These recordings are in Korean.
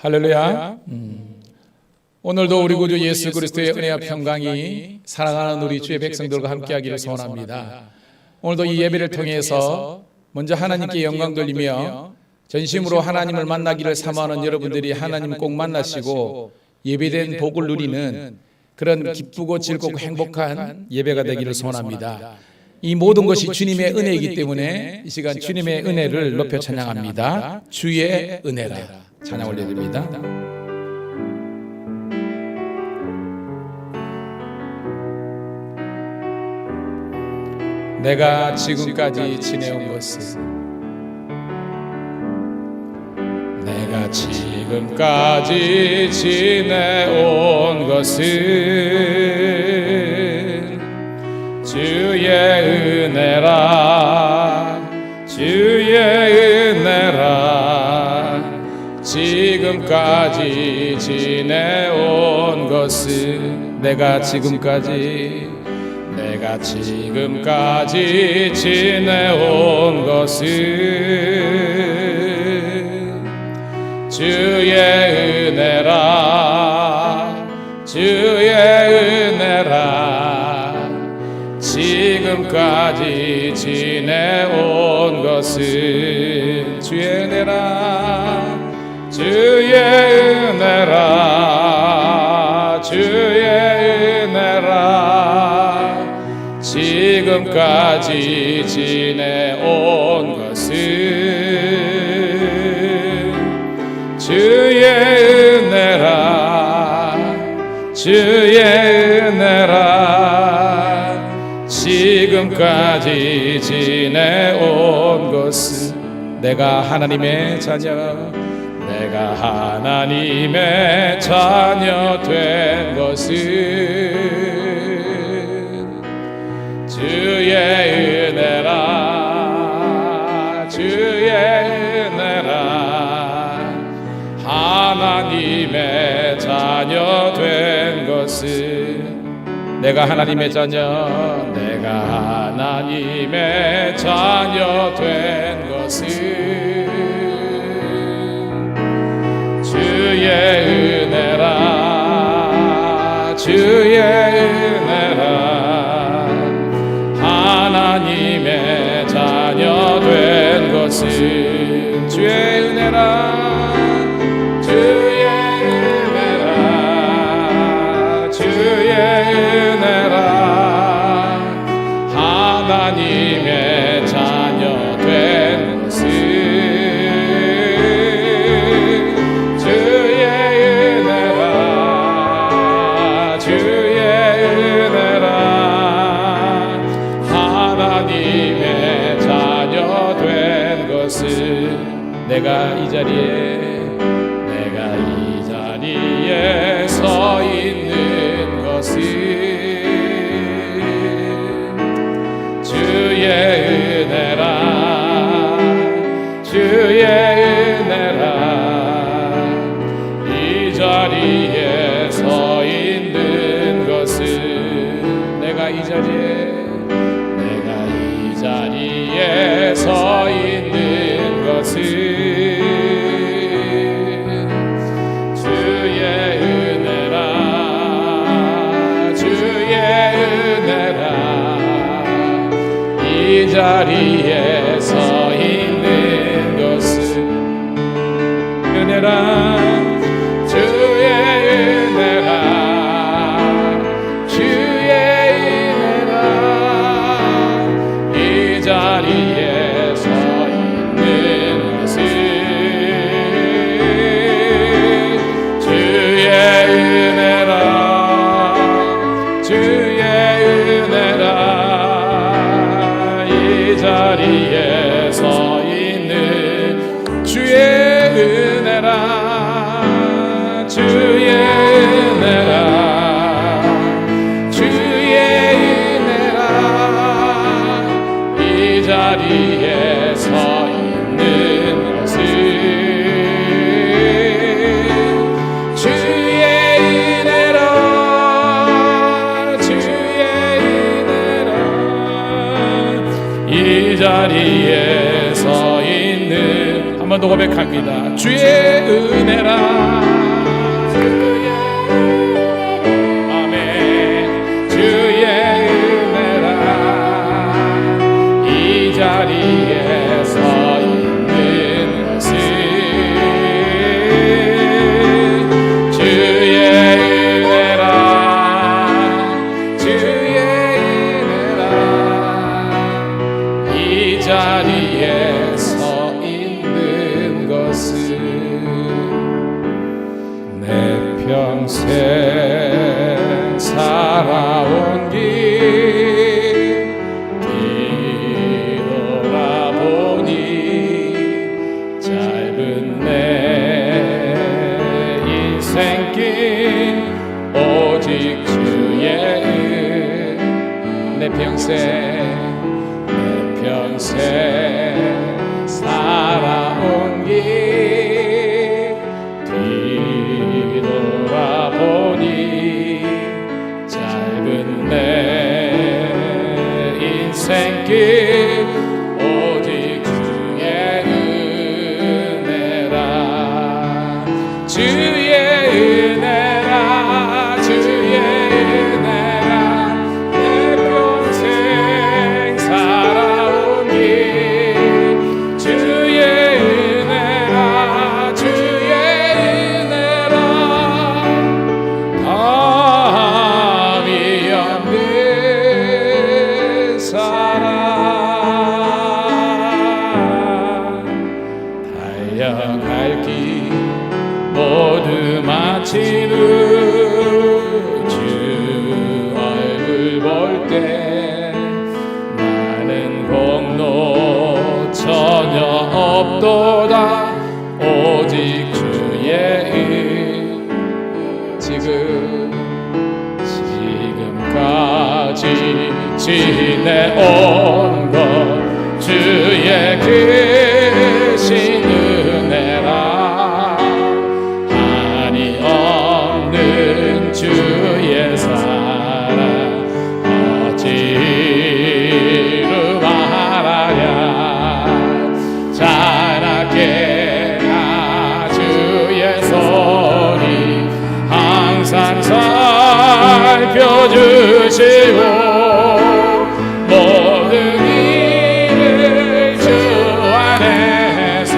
할렐루야. 오늘도 우리 구주 예수 그리스도의 은혜와 평강이 사랑하는 우리 주의 백성들과 함께하기를 소원합니다. 오늘도 이 예배를 통해서 먼저 하나님께 영광 돌리며 전심으로 하나님을 만나기를 사모하는 여러분들이 하나님 꼭 만나시고 예배된 복을 누리는 그런 기쁘고 즐겁고 행복한 예배가 되기를 소원합니다. 이 모든 것이 주님의 은혜이기 때문에 이 시간 주님의 은혜를 높여 찬양합니다. 주의 은혜라 찬양 올려드립니다. 내가 지금까지 지내온 것은 내가 지금까지 지내온 것은 주의 은혜라 주의 은혜라 지금까지 지내온 것은 내가 지금까지 지내온 것은 주의 은혜라 주의 은혜라 지금까지 지내온 것은 주의 은혜라 주의 은혜라 주의 은혜라 지금까지 지내온 것은 주의 은혜라 주의 은혜라 지금까지 지내온 것은 내가 하나님의 자녀 된 것은 주의 은혜라 주의 은혜라 하나님의 자녀 된 것은 내가 하나님의 자녀 된 것은 주의 은혜라 주의 은혜라 하나님의 자녀 된 것은 주의 은혜라 주의 은혜라 주의 은혜라 하나님의 자녀 된 것은 주의 은혜라 주의 은혜라 하나님의 자녀 된 것은 내가 이 자리에 서 있는 것은 주의 은혜라 주의 은혜라 이 자리에 서 있는 것은 내가 이 자리에 서 있는 것은 주의 은혜라 주의 은혜라 이 자리에 서 있는 것은 은혜라 주의 은혜라 주의 은혜라 이 자리에 서 있는 것은 주의 은혜라 주의 은혜라 이 자리에 서 있는 주의 은혜라 더 고백합니다. 주의 은혜라. 아멘. 주의 은혜라. 이 자리에 서 있는 것은 주의 은혜라. 주의 은혜라. 이 자리에 서 있는 것은 내 평생 살아온 길 뒤돌아보니 짧은 내 인생길 오직 주의 내 평생 살아온 길 뒤돌아보니 짧은 내 인생길 오직 주의 은혜라. 주의 은혜라. 주의 은혜라. 내 평생 살아온 길 주의 은혜라. 주의 은혜라. 담이 없는 사랑 달려갈 길 모두 마치는 주 얼굴 볼 때 나는 공로 전혀 없도다. 오직 주의 지금까지 지내온 것 주의 크신 은혜라. 한이 없는 주의 사랑 어찌로 말하랴. 자나게 나 주의 손이 항상 살펴주시고 모든 일을 주 안에서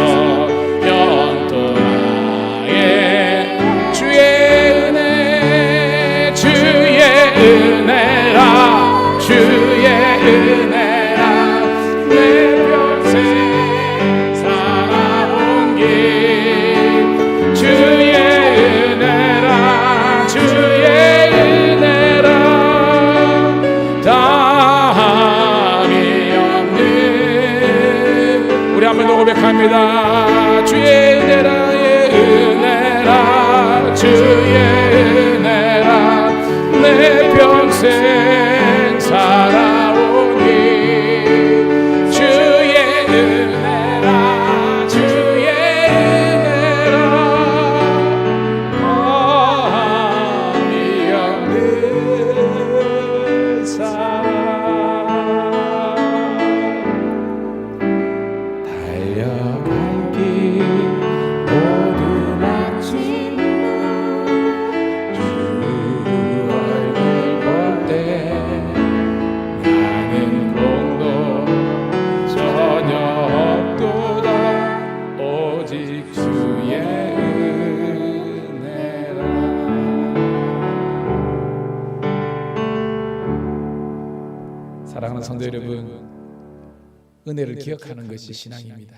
영통하게 주의 은혜. 주의 은혜라. 주의 은혜라. 내 평생 살아온 길 주의 은혜라. 주의 은혜라. 담이 없는 우리 한번 더 고백합니다. 주의 은혜라의 은혜라. 주의 은혜라. 내 평생 살아온 길 주의 은혜라. 주의 은혜라. 담이 없는 사랑 달려갈 길 모두 마치고 주 얼굴 볼 때 나는 공도 전혀 없도다. 오직 주의 은혜라. 사랑하는 성도 여러분, 은혜를 기억하는 것이 신앙입니다.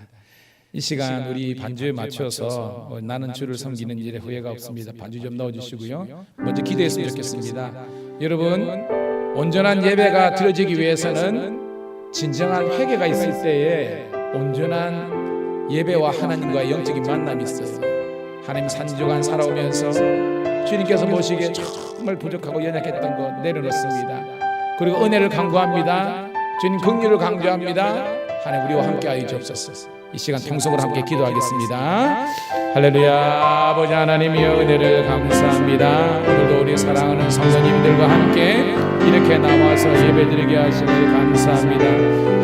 이 시간 우리 반주에 맞춰서 나는 주를 섬기는 일에 후회가 없습니다. 반주 좀 넣어주시고요. 먼저 기도했으면 좋겠습니다. 여러분, 온전한 예배가 드려지기 위해서는 진정한 회개가 있을 때에 온전한 예배와 하나님과의 영적인 만남이 있어요. 하나님 산주간 살아오면서 주님께서 보시기에 정말 부족하고 연약했던 것 내려놓습니다. 그리고 은혜를 강구합니다. 주님 긍휼을 강조합니다. 하나님 우리와 함께하여 주옵소서. 이 시간 통성으로 함께 기도하겠습니다. 할렐루야. 아버지 하나님이여 은혜를 감사합니다. 오늘도 우리 사랑하는 성도님들과 함께 이렇게 나와서 예배드리게 하시니 감사합니다.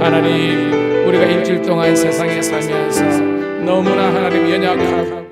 하나님, 우리가 일주일 동안 세상에 살면서 너무나 하나님 연약하고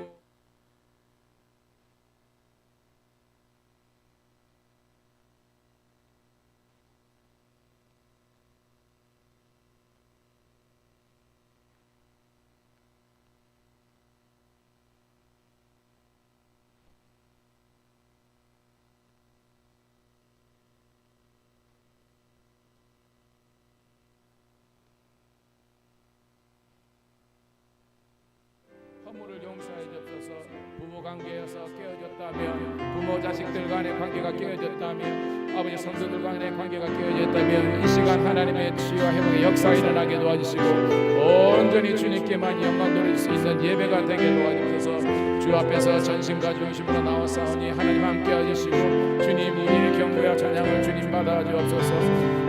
허물을 용서해 주옵소서. 부부 관계에서 깨어졌다면, 부모 자식들 간의 관계가 깨어졌다면, 아버지 성도들 간의 관계가 깨어졌다면 이 시간 하나님의 치유와 회복의 역사가 일어나게 도와주시고 온전히 주님께만 영광 돌릴 수 있는 예배가 되게 도와주셔서 주 앞에서 전심과 중심으로 나와싸우니 하나님 함께 해주시고 주님 우리의 경배와 찬양을 주님 받아 주옵소서.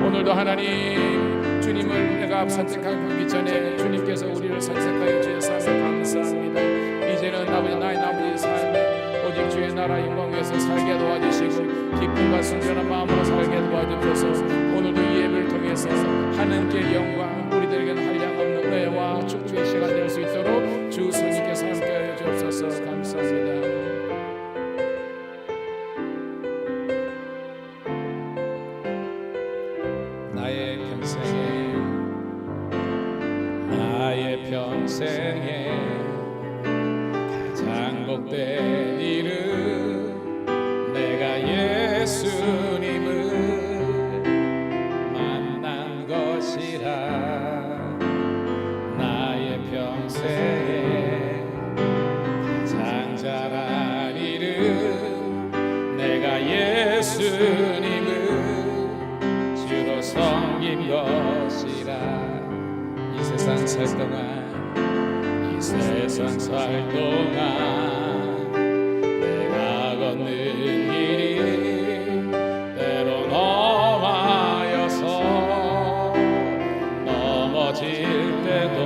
오늘도 하나님 주님을 내가 선택하기 전에 주님께서 우리를 선택하여 주셔서 감사합니다. 이제는 아버지 나의 나머지 삶에 오직 주의 나라 영광 위에서 살게 도와주시고 기쁨과 순전한 마음으로 살게 도와주셔서 오늘도 이 예배를 통해서 하나님께 영광, 우리들에게는 한량없는 은혜와 축복의 시간 될 수 있도록 주 성령께서 함께하여 주옵소서. 감사합니다. 나의 평생에 가장 복된 일은 내가 예수님을 만난 것이라. 나의 평생에 가장 잘한 일은 내가 예수님을 주로 섬긴 것이라. 이 세상 살 동안 내가 걷는 길이 때로 험하여서 넘어질 때도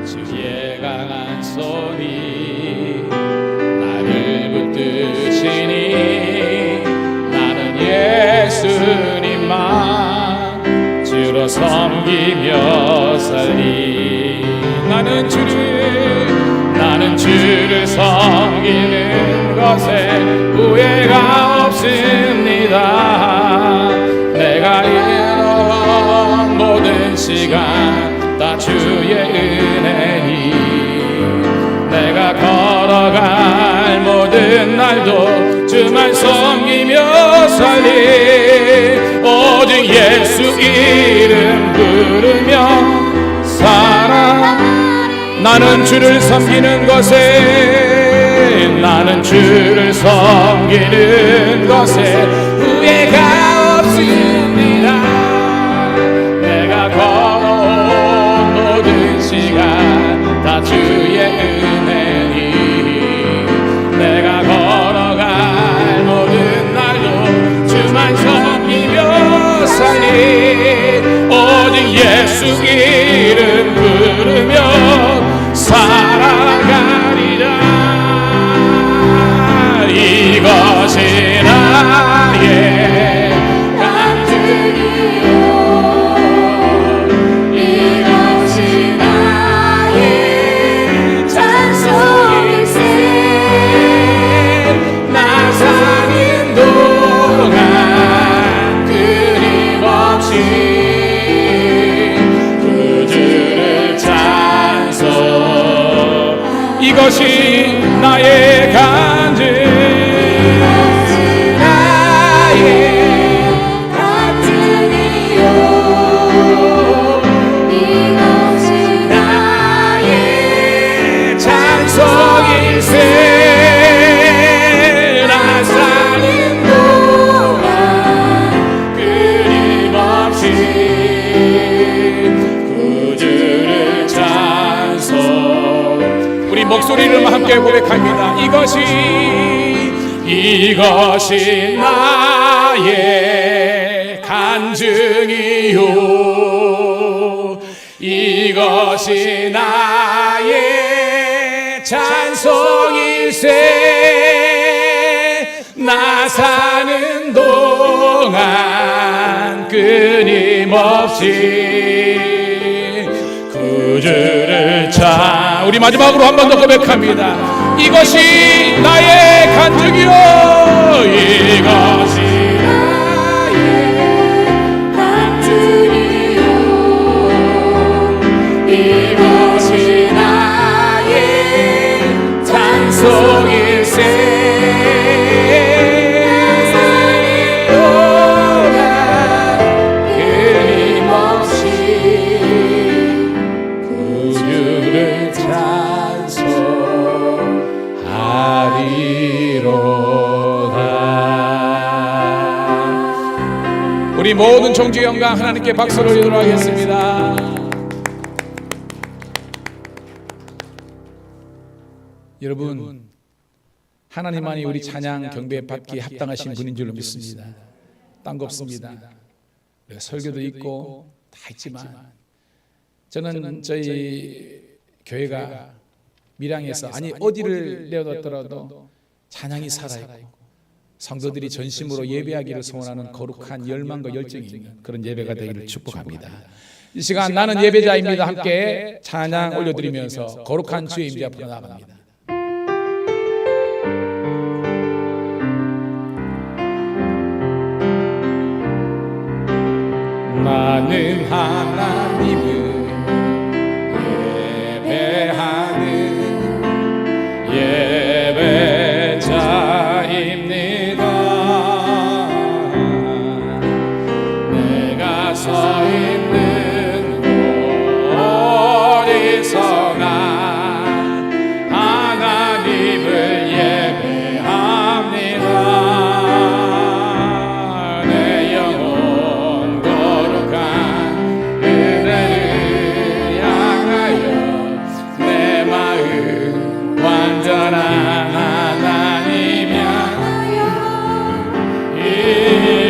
주의 강한 손이 나를 붙드시니 나는 예수님만 주로 섬기며 살리. 나는 주를 섬기는 것에 후회가 없습니다. 내가 잃어온 모든 시간 다 주의 은혜니 내가 걸어갈 모든 날도 주만 섬기며 살리. 오직 예수 이름 부르며 살아. 나는 주를 섬기는 것에 후회가 없습니다. 내가 걸어온 모든 시간 다 주의 은혜니 내가 걸어갈 모든 날도 주만 섬기며 살리. 오직 예수 이름 부르며 살아가리라. 이것이 나의 간증이요 이것이 나의 찬송일세. 나 사는 동안 끊임없이 이것이 나의 간증. 나의 간증이요 이것이 나의 찬송일세. 나 사는 동안 끊임없이 구주를 찬송. 우리 목소리를 함께 고백합니다. 이것이 나의 간증이요 이것이 나의 찬송일세. 나 사는 동안 끊임없이 구주를 차. 우리 마지막으로 한 번 더 고백합니다. 이것이 나의 간증이요, 이것이 이것이 나의 찬송일세. 끊임없이 구주를 찬송하리로다. 우리 모든 정주 영광 하나님께 박수를 드리도록 하겠습니다. 여러분, 하나님만이 우리 찬양 경배 받기에 합당하신 분인 줄로 믿습니다. 딴 거 없습니다. 설교도 있고 다 있지만 저는 저희 교회가 밀양에서 아니 어디를 내어뒀더라도 찬양이 살아있고 성도들이 전심으로 예배하기를 소원하는 거룩한 열망과 열정이 있는 그런 예배가 되기를 축복합니다. 이 시간 나는 예배자입니다. 함께 찬양 올려드리면서 거룩한 주의 임재 앞으로 나아갑니다. 나는 하나님을 예배하는 예배자입니다. 내가 서 있는 어디서나 하나님을 예배합니다. 내 영혼 거룩한 은혜를 향하여 내 마음 완전한 하나님 향하여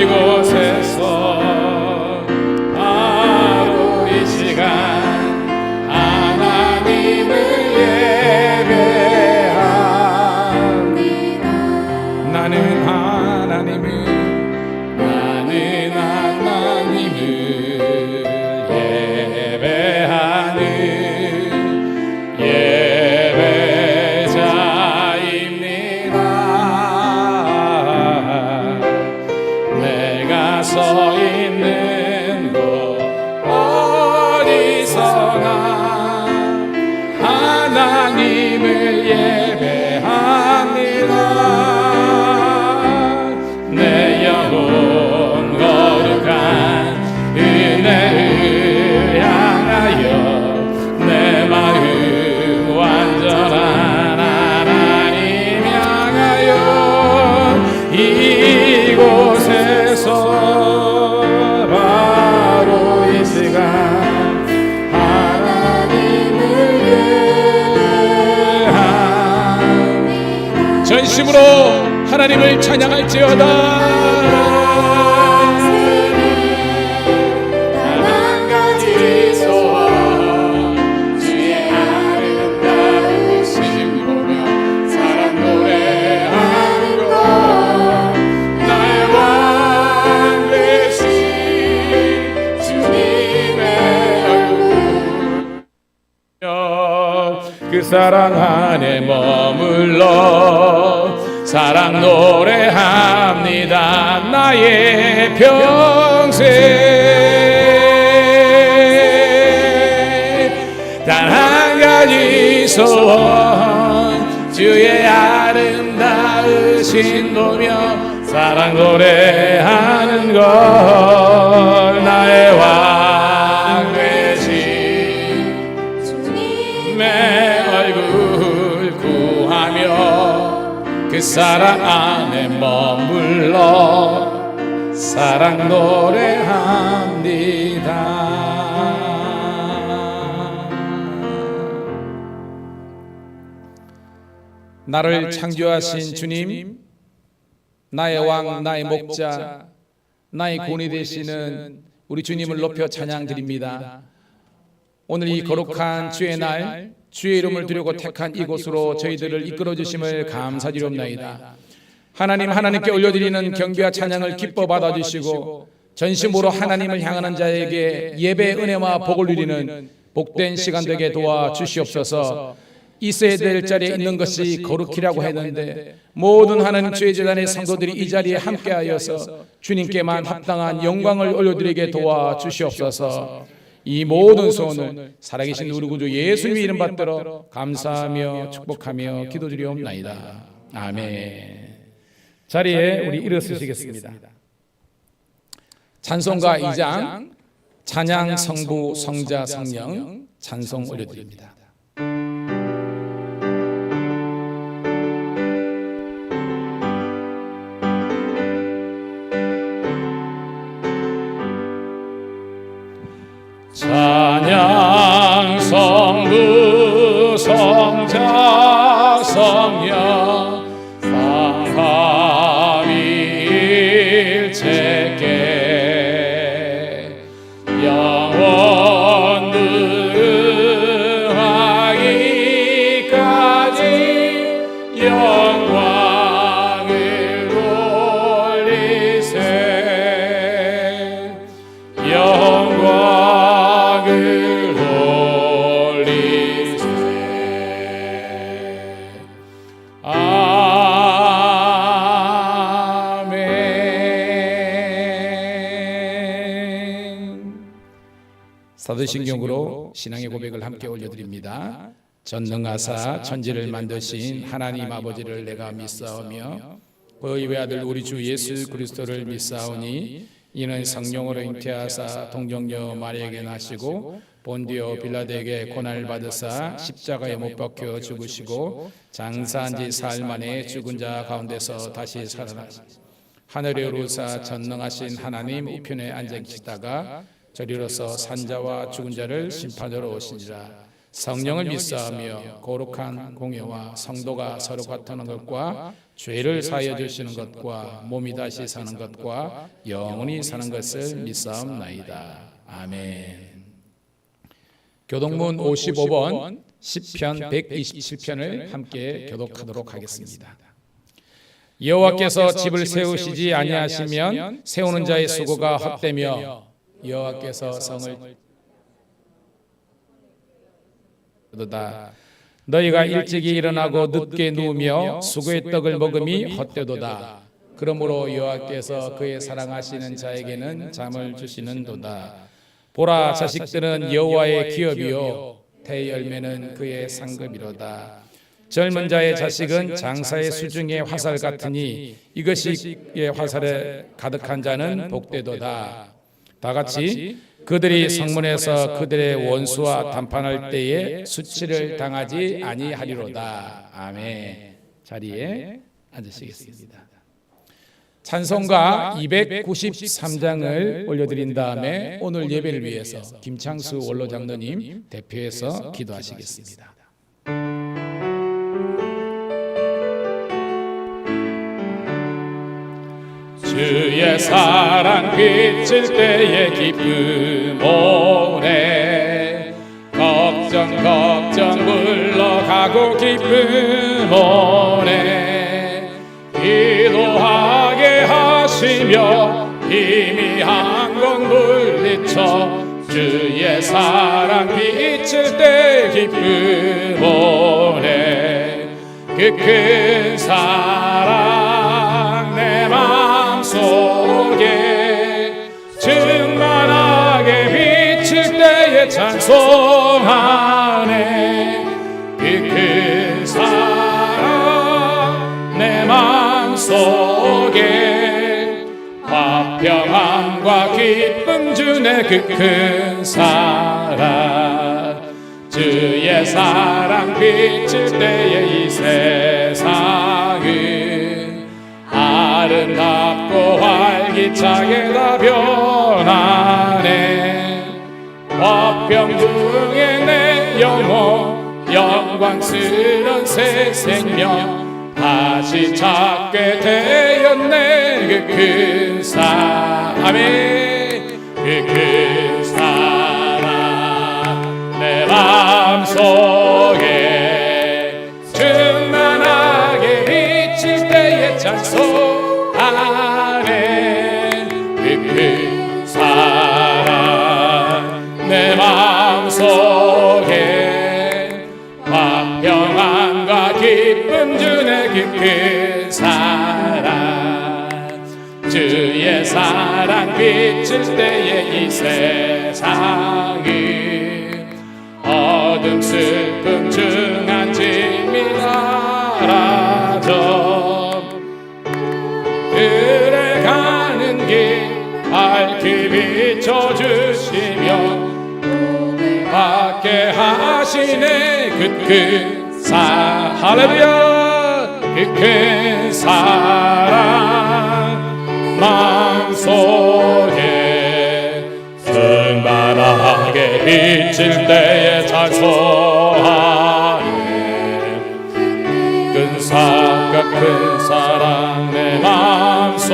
이곳에서 바로 이 시간 하나님을 예배합니다. 나는 하나님을 예배하는 예배자입니다. 내가 서 있는 곳 어디서나 하나님을 예배합니다. 내 영혼 거룩한 은혜를 향하여 내 마음 완전한 하나님 향하여 이곳에서 바로 이 시간 하나님을 예배합니다. 전심으로 하나님을 찬양할지어다. 그 사랑 안에 머물러 사랑 노래합니다. 나의 평생 단 한 가지 소원 주의 아름다우신 도며 사랑 노래하는 것 나의 왕 되신 주님의 얼굴 구하며 그 사랑 안에 머물러 사랑 노래합니다. 나를 창조하신 주님, 나의 왕, 나의 목자, 나의 권위 되시는 우리 주님을 높여 찬양드립니다. 오늘 이 거룩한 주의 날, 주의 이름을 두려고 택한 이곳으로 저희들을 이끌어 주심을 감사드리옵나이다. 하나님께 올려드리는 경배와 찬양을 기뻐 받아주시고 전심으로 하나님을 향하는 자에게 예배의 은혜와 복을 누리는 복된 시간 되게 도와 주시옵소서. 있어야 될 자리에 있는 것이 거룩이라고 했는데 모든 하나님 주의 재단의 성도들이 이 자리에 함께하여서 주님께만 합당한 영광을 올려드리게 도와 주시옵소서. 이 모든 소원을 살아계신 우리 구주 예수님의 이름 받들어 감사하며 축복하며 기도드리옵나이다. 아멘. 자리에 우리 일어서시겠습니다. 찬송가 2장 찬양 성부 성자 성령 찬송 올려드립니다. 찬양 성부 성자 성령 삼위일체께 영원 능하기까지 영광을 돌리세. 영광을 돌리세. 아멘. 사도신경으로 신앙의 고백을 함께 올려드립니다. 전능하사 천지를 만드신 하나님 아버지를 내가 믿사오며 그의 외아들 우리 주 예수 그리스도를 믿사오니 이는 성령으로 잉태하사 동정녀 마리아에게 나시고 본디오 빌라도에게 고난을 받으사 십자가에 못 박혀 죽으시고 장사한 지 사흘 만에 죽은 자 가운데서 다시 살아나시고 하늘에 오르사 전능하신 하나님 우편에 앉아 계시다가 저리로서 산자와 죽은 자를 심판하러 오시니라. 성령을 믿사하며 거룩한 공예와 성도가 서로 같은 것과 죄를 사하여 주시는 것과 몸이 다시 사는 것과 영원히 사는 것을 믿사옵나이다. 아멘. 교동문 55번 시편 127편을 함께 교독하도록 하겠습니다. 여호와께서 집을 세우시지 아니하시면 세우는 자의 수고가 헛되며 여호와께서 성을 도다. 너희가 일찍이 일어나고 늦게 누우며 수고의 떡을 먹음이 헛되도다. 그러므로 여호와께서 그의 사랑하시는 자에게는 잠을 주시는도다. 보라, 자식들은 여호와의 기업이요 대열매는 그의 상급이로다. 젊은 자의 자식은 장사의 수중의 화살 같으니 이것이 화살에 가득한 자는 복되도다. 다같이 그들이 성문에서 그들의 원수와 담판할 때에 수치를 당하지 아니하리로다. 아멘. 자리에 앉으시겠습니다. 찬송가 293장을 올려드린 다음에 오늘 예배를 위해서 김창수 원로장로님 대표해서 기도하시겠습니다. 주의 사랑 비칠 때에 기쁨 오네. 걱정 물러가고 기쁨 오네. 기도하게 하시며 희미한 것 물리쳐 주의 사랑 비칠 때 기쁨 오네. 그 큰 사랑 내 마음속에 충만하게 비칠 때에 찬송하네. 그 큰 사랑 내 마음속에 화평함과 기쁨 주네. 그 큰 사랑 주의 사랑 비칠 때에 이 세상은 아름답고 활기차게 다 변하네. 화평 중에 내 영혼 영광스런 새 생명 다시 찾게 되었네. 그 큰 사랑 아멘. 그 큰 사랑 내 마음속에 충만하게 비칠 때에 찬송하네. 그 큰 사랑 내 마음속에 기쁨 주네 그 큰 사랑 주의 사랑 비칠 때에 이 세상이 어둠 슬픔 중한 짐이 사라져 그래 가는 길 밝히 비춰주시며 받게 하시네 그 큰 할렐루야 그 큰 사랑 마음속에 승만하게 비칠 때에 찬송하네 큰 사랑 내 마음속에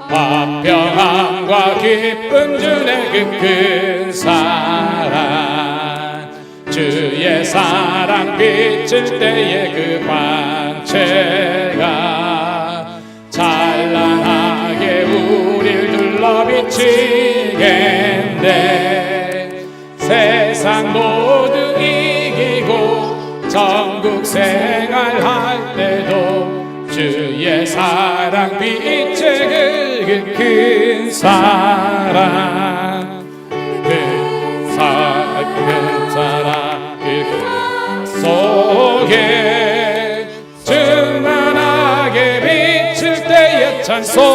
화평함과 기쁨 주네 그 큰 사랑 주의 사랑 비칠 때에 그 광채가 찬란하게 우릴 둘러 비치겠네 세상 모두 이기고 천국 생활할 때도 주의 사랑 빛의 그 큰 사랑 큰 사랑 그 속에 충만하게 비칠 때에 찬송하네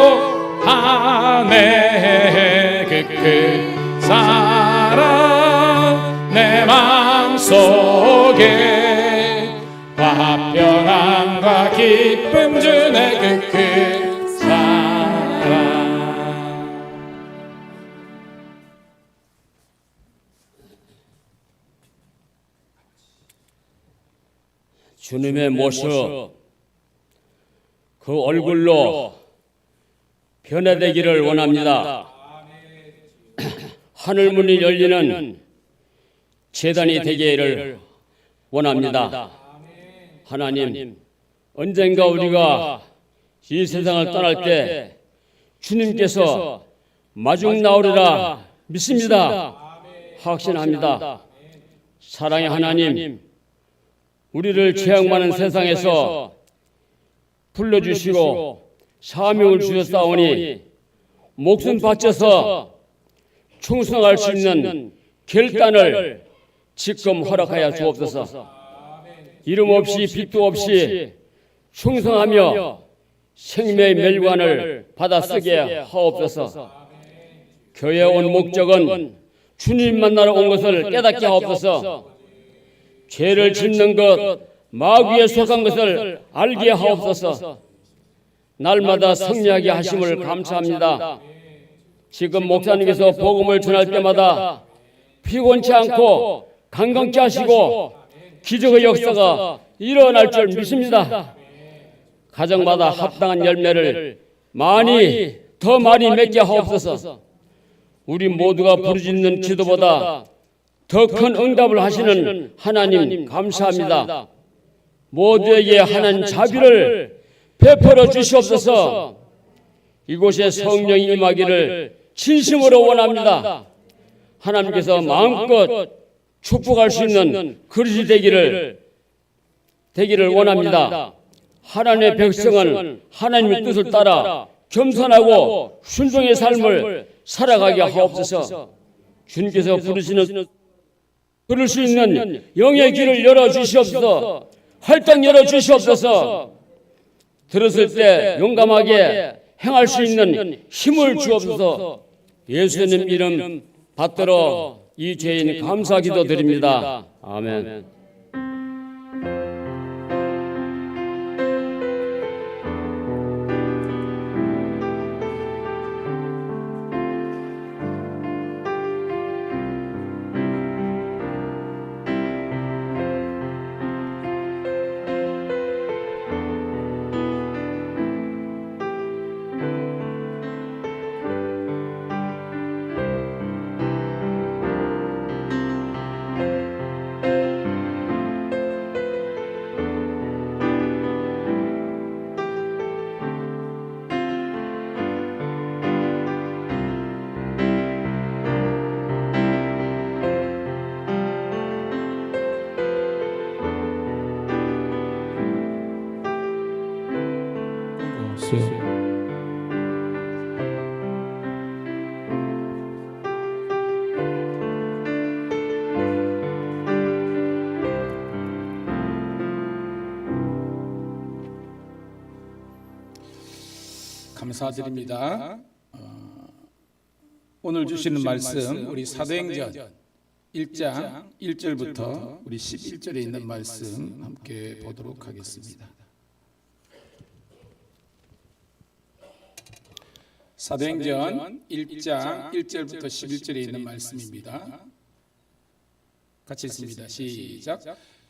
그 큰 사랑 내 마음속에 화평함과 기쁨 주네 그 큰 사랑 주님의 모습 그 얼굴로 변화되기를 원합니다. 하늘문이 열리는 제단이 되기를 원합니다. 하나님, 언젠가 우리가 이 세상을 떠날 때 주님께서 마중 나오리라 믿습니다. 확신합니다. 사랑의 하나님, 우리를 죄악 많은 세상에서 불러주시고 사명을 주셨사오니 목숨 바쳐서 충성할 수 있는 결단을 지금 허락하여 주옵소서. 이름 없이 빛도 없이 충성하며 생명의 멸관을 받아 쓰게 하옵소서. 교회에 온 목적은 주님 만나러 온 것을 깨닫게 하옵소서. 죄를 짓는 것, 마귀에 속한 것을 알게 하옵소서. 날마다 승리하게 하심을 감사합니다. 지금 목사님께서 복음을 전할 때마다 피곤치 않고 강건케 하시고 기적의 역사가 일어날 줄 믿습니다. 가정마다 합당한 열매를 더 많이 맺게 하옵소서. 우리 모두가 부르짖는 기도보다 더 큰 응답을 하시는 하나님 감사합니다. 모두에게 하나님 자비를 베풀어 주시옵소서. 이곳에 성령이 임하기를 진심으로 원합니다. 하나님께서 마음껏 축복할 수 있는 그릇이 되기를 원합니다. 하나님의 백성은 하나님의 뜻을 따라 겸손하고 순종의 삶을 살아가게 하옵소서. 주님께서 부를 수 있는 영의 길을 열어주시옵소서. 활짝 열어주시옵소서. 들었을 때 용감하게 행할 수 있는 힘을 주옵소서. 예수님 이름 받들어 이 죄인 감사 기도 드립니다. 아멘. 감사드립니다. 오늘 주시는 말씀 우리 사도행전 1장 1절부터 우리 11절에 있는 말씀 함께 보도록 하겠습니다. 사도행전 1장 1절부터 11절에 있는 말씀입니다. 같이 읽습니다. 시작.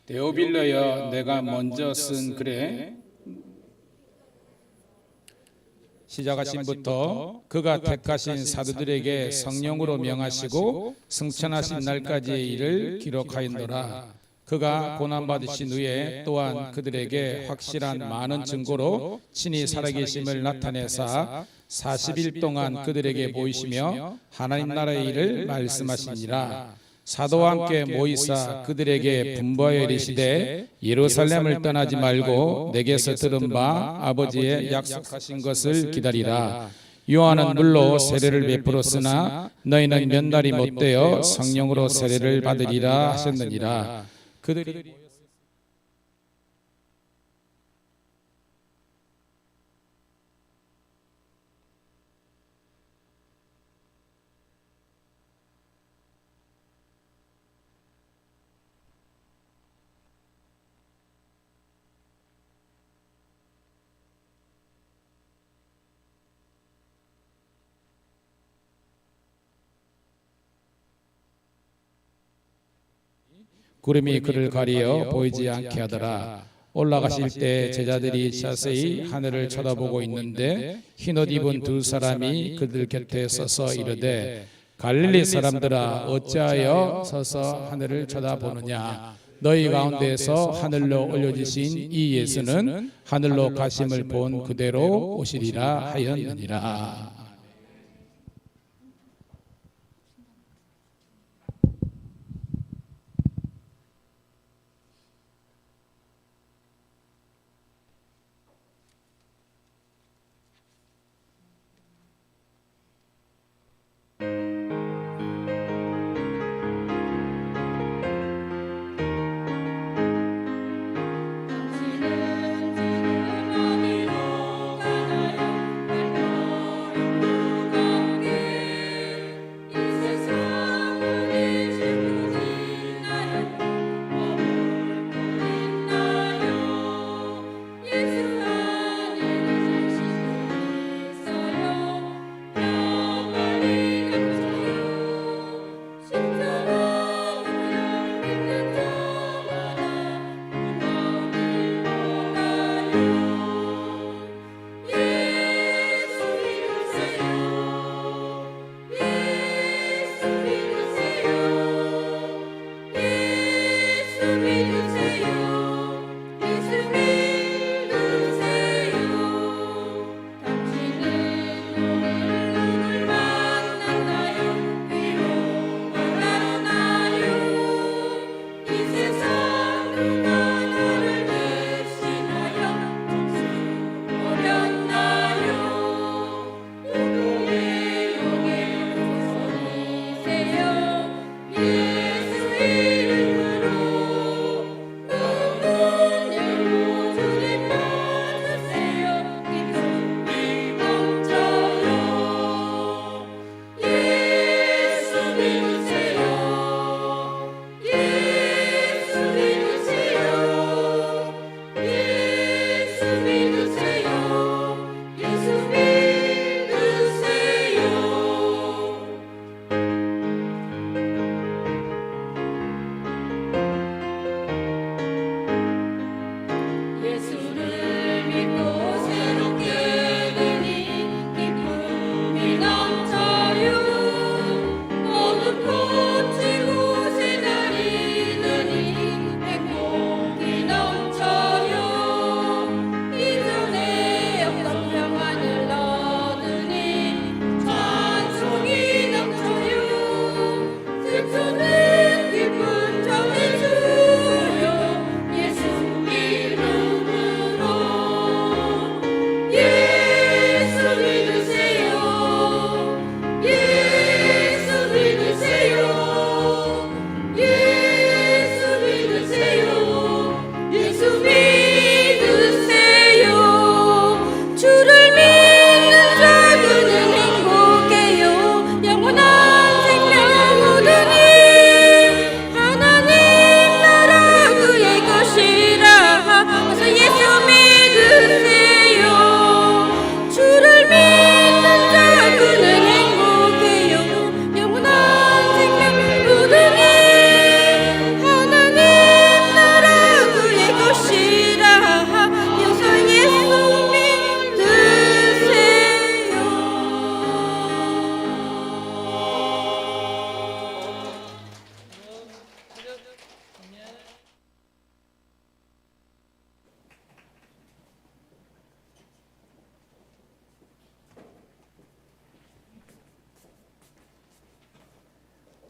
데오빌러여, 내가 먼저 쓴 글에 시작하신부터 그가 택하신 사도들에게 성령으로 명하시고 승천하신 날까지의 일을 기록하였노라. 그가 고난받으신 후에 또한 그들에게 확실한 많은 증거로 친히 살아계심을 나타내사 40일 동안 그들에게 보이시며 하나님 나라의 일을 말씀하시니라. 사도와 함께 모이사 그들에게 분부하여 이르시되 예루살렘을 떠나지 말고 내게서 들은 바 아버지의 약속하신 것을 기다리라. 요한은 물로 세례를 베풀었으나 너희는 몇 날이 못되어 성령으로 세례를 받으리라 하셨느니라. 그들이 구름이 그를 가리어 보이지 않게 하더라. 올라가실 때 제자들이 자세히 하늘을 쳐다보고 있는데 흰옷 입은 두 사람이 그들 곁에 서서 이르되 갈릴리 사람들아 어찌하여 서서 하늘을 쳐다보느냐. 너희 가운데서 하늘로 올려지신 이 예수는 하늘로 가심을 본 그대로 오시리라 하였느니라.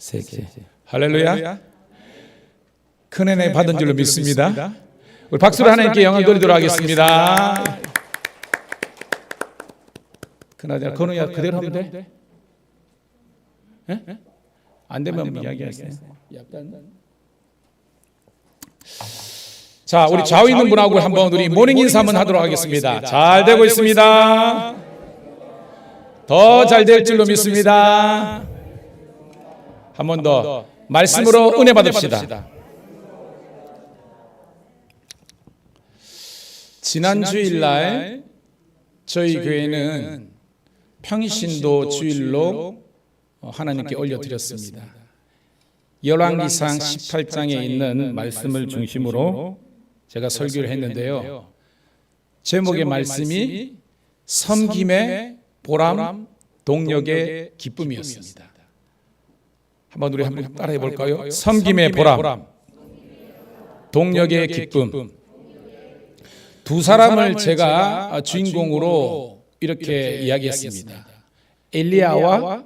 3개. 할렐루야. 큰 은혜 받은 줄로 믿습니다. 우리 박수로 하나님께 영광 돌리도록 하겠습니다. 그나저나 건우야 그대로 하면 돼? 예? 안 되면 이야기하세요. 약간. 자, 우리 좌우 있는 분하고 한번 우리 모닝 인사 한번 하도록 하겠습니다. 잘 되고 있습니다. 더 잘 될 줄로 믿습니다. 한 번 더 말씀으로 은혜 받읍시다. 지난 주일날 저희 교회는 평신도 주일로 하나님께 올려드렸습니다. 열왕기상 18장에 있는 말씀을 중심으로 제가 설교를 했는데요. 제목의 말씀이 섬김의 보람, 동력의 기쁨이었습니다. 우리 한번 따라해 볼까요? 섬김의 보람, 동력의 기쁨. 두 사람을 제가 주인공으로 이렇게 이야기했습니다. 엘리야와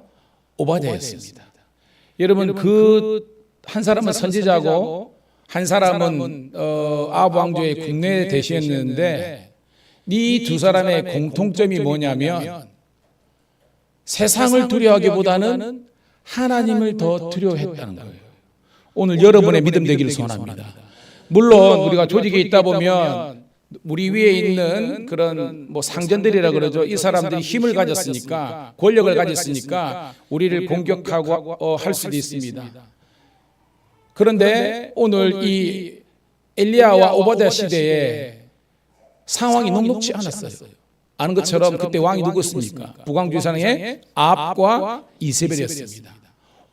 오바댜였습니다. 여러분 그 한 사람은 선지자고 한 사람은 아합 왕조의 국내 대시였는데 이 두 사람의 공통점이 뭐냐면 세상을 두려워하기보다는 하나님을 더 두려워했다는 거예요. 오늘 여러분의 믿음 되기를 소원합니다. 물론 우리가 조직에 있다 보면 우리 위에 있는 그런 상전들이라 그러죠. 이 사람들이 힘을 가졌으니까, 권력을 가졌으니까 우리를 공격하고 할 수도 있습니다. 그런데 오늘 이 엘리야와 오바댜 시대에 상황이 녹록지 않았어요. 아는 것처럼 그때 왕이 누구였습니까? 북왕주의사의 아합과 이세벨이었습니다.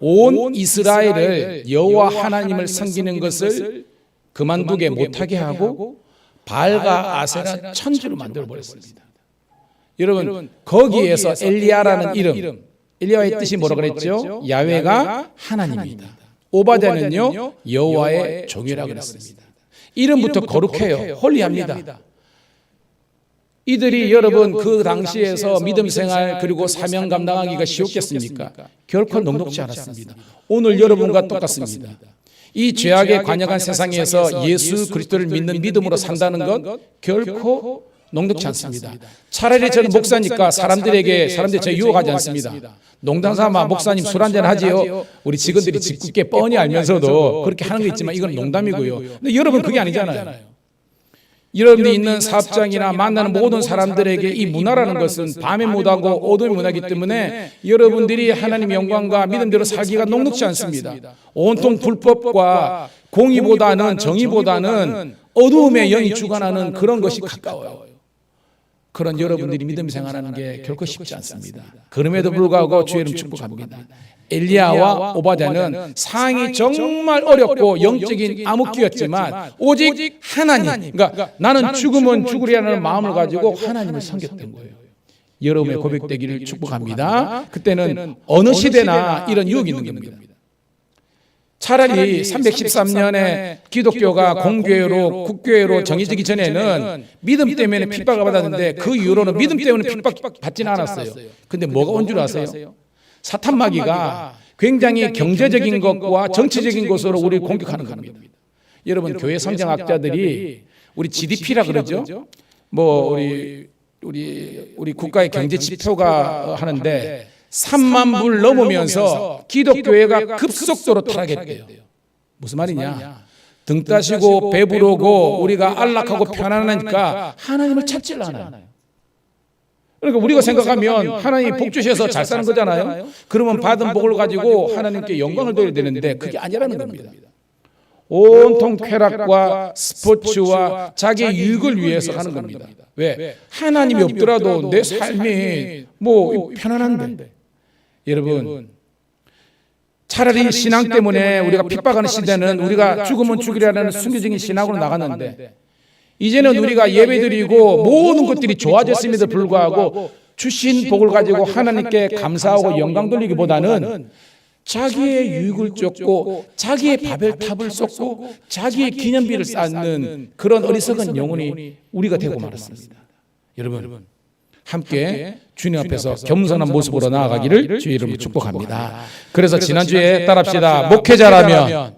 온 이스라엘을 여호와 하나님을 섬기는 것을 그만두게 못하게 하고 바알과 아세라 천주로 만들어 버렸습니다. 여러분 거기에서 엘리야라는 이름, 엘리야의 뜻이 뭐라 그랬죠? 야훼가 하나님입니다. 오바댜는요 여호와의 종이라고 그랬습니다. 이름부터 거룩해요. 홀리합니다. 이들이 여러분 그 당시에서 믿음 생활 그리고 사명 감당하기가 쉬웠겠습니까? 결코 녹록지 않았습니다. 오늘 여러분과 똑같습니다. 이 죄악에 관여한 세상에서 예수 그리스도를 믿는 믿음으로 산다는 것 결코 녹록지 않습니다. 차라리 저는 목사니까 사람들이 저 유혹하지 않습니다. 농담삼아 목사님 술 한잔 하지요. 우리 직원들이 짓궂게 뻔히 알면서도 그렇게 하는 게 있지만 이건 농담이고요. 근데 여러분 그게 아니잖아요. 여러분이 있는 사업장이나 만나는 모든 사람들에게 이 문화라는 것은 밤에 못하고 어둠의 문화이기 때문에 여러분들이 하나님의 영광과 믿음대로 살기가 녹록지 않습니다. 온통 불법과 공의보다는 정의보다는 어두움의 영이 주관하는 그런 것이 가까워요. 그런 여러분들이 믿음 생활하는 게 결코 쉽지 않습니다. 그럼에도 불구하고 주의 이름 축복합니다. 엘리야와 오바댜는 상황이 정말 어렵고 영적인 암흑기였지만 오직 하나님, 그러니까 나는 죽으면 죽으리라는 마음을 가지고 하나님을 섬겼던 거예요. 여러분의 고백되기를 축복합니다. 그때는 어느 시대나 이런 유혹이 있는 겁니다. 차라리 313년에 기독교가 공교회로 국교회로 정해지기 전에는 믿음 때문에 핍박을 받았는데 그 이후로는 믿음 때문에 핍박받지는 않았어요. 근데 뭐가 온 줄 아세요? 사탄 마귀가 굉장히 경제적인 것과 정치적인 것으로 우리를 공격하는 겁니다. 여러분 교회 성장학자들이 우리 GDP라 그러죠. 우리 국가의 경제 지표가 하는데 3만 불 넘으면서 기독교회가 급속도로 타락했대요. 무슨 말이냐? 등 따시고 배부르고 우리가 안락하고 편안하니까 하나님을 찾질 않아요. 그러니까 우리가 생각하면 하나님이 복 주셔서 잘 사는 거잖아요. 그러면 받은 복을 가지고 하나님께 영광을 돌려야 되는데 그게 아니라는 겁니다. 온통 쾌락과 스포츠와 자기의 유익을 위해서 하는 겁니다. 왜? 하나님이 없더라도 내 삶이 편안한데. 여러분 차라리 신앙 때문에 우리가 핍박하는 시대는 우리가 죽으면 죽으리라는 순교적인 신앙으로 나갔는데 이제는 우리가 예배드리고 모든 것들이 좋아졌음에도 불구하고 주신 복을 가지고 하나님께 감사하고 영광 돌리기보다는 자기의 유익을 쫓고 자기의 바벨탑을 쏟고 자기의 기념비를 쌓는 그런 어리석은 영혼이 우리가 되고 말았습니다. 여러분 함께 주님 앞에서 겸손한 모습으로 나아가기를 주의 이름으로 축복합니다. 그래서 지난주에 따라합시다. 목회자라면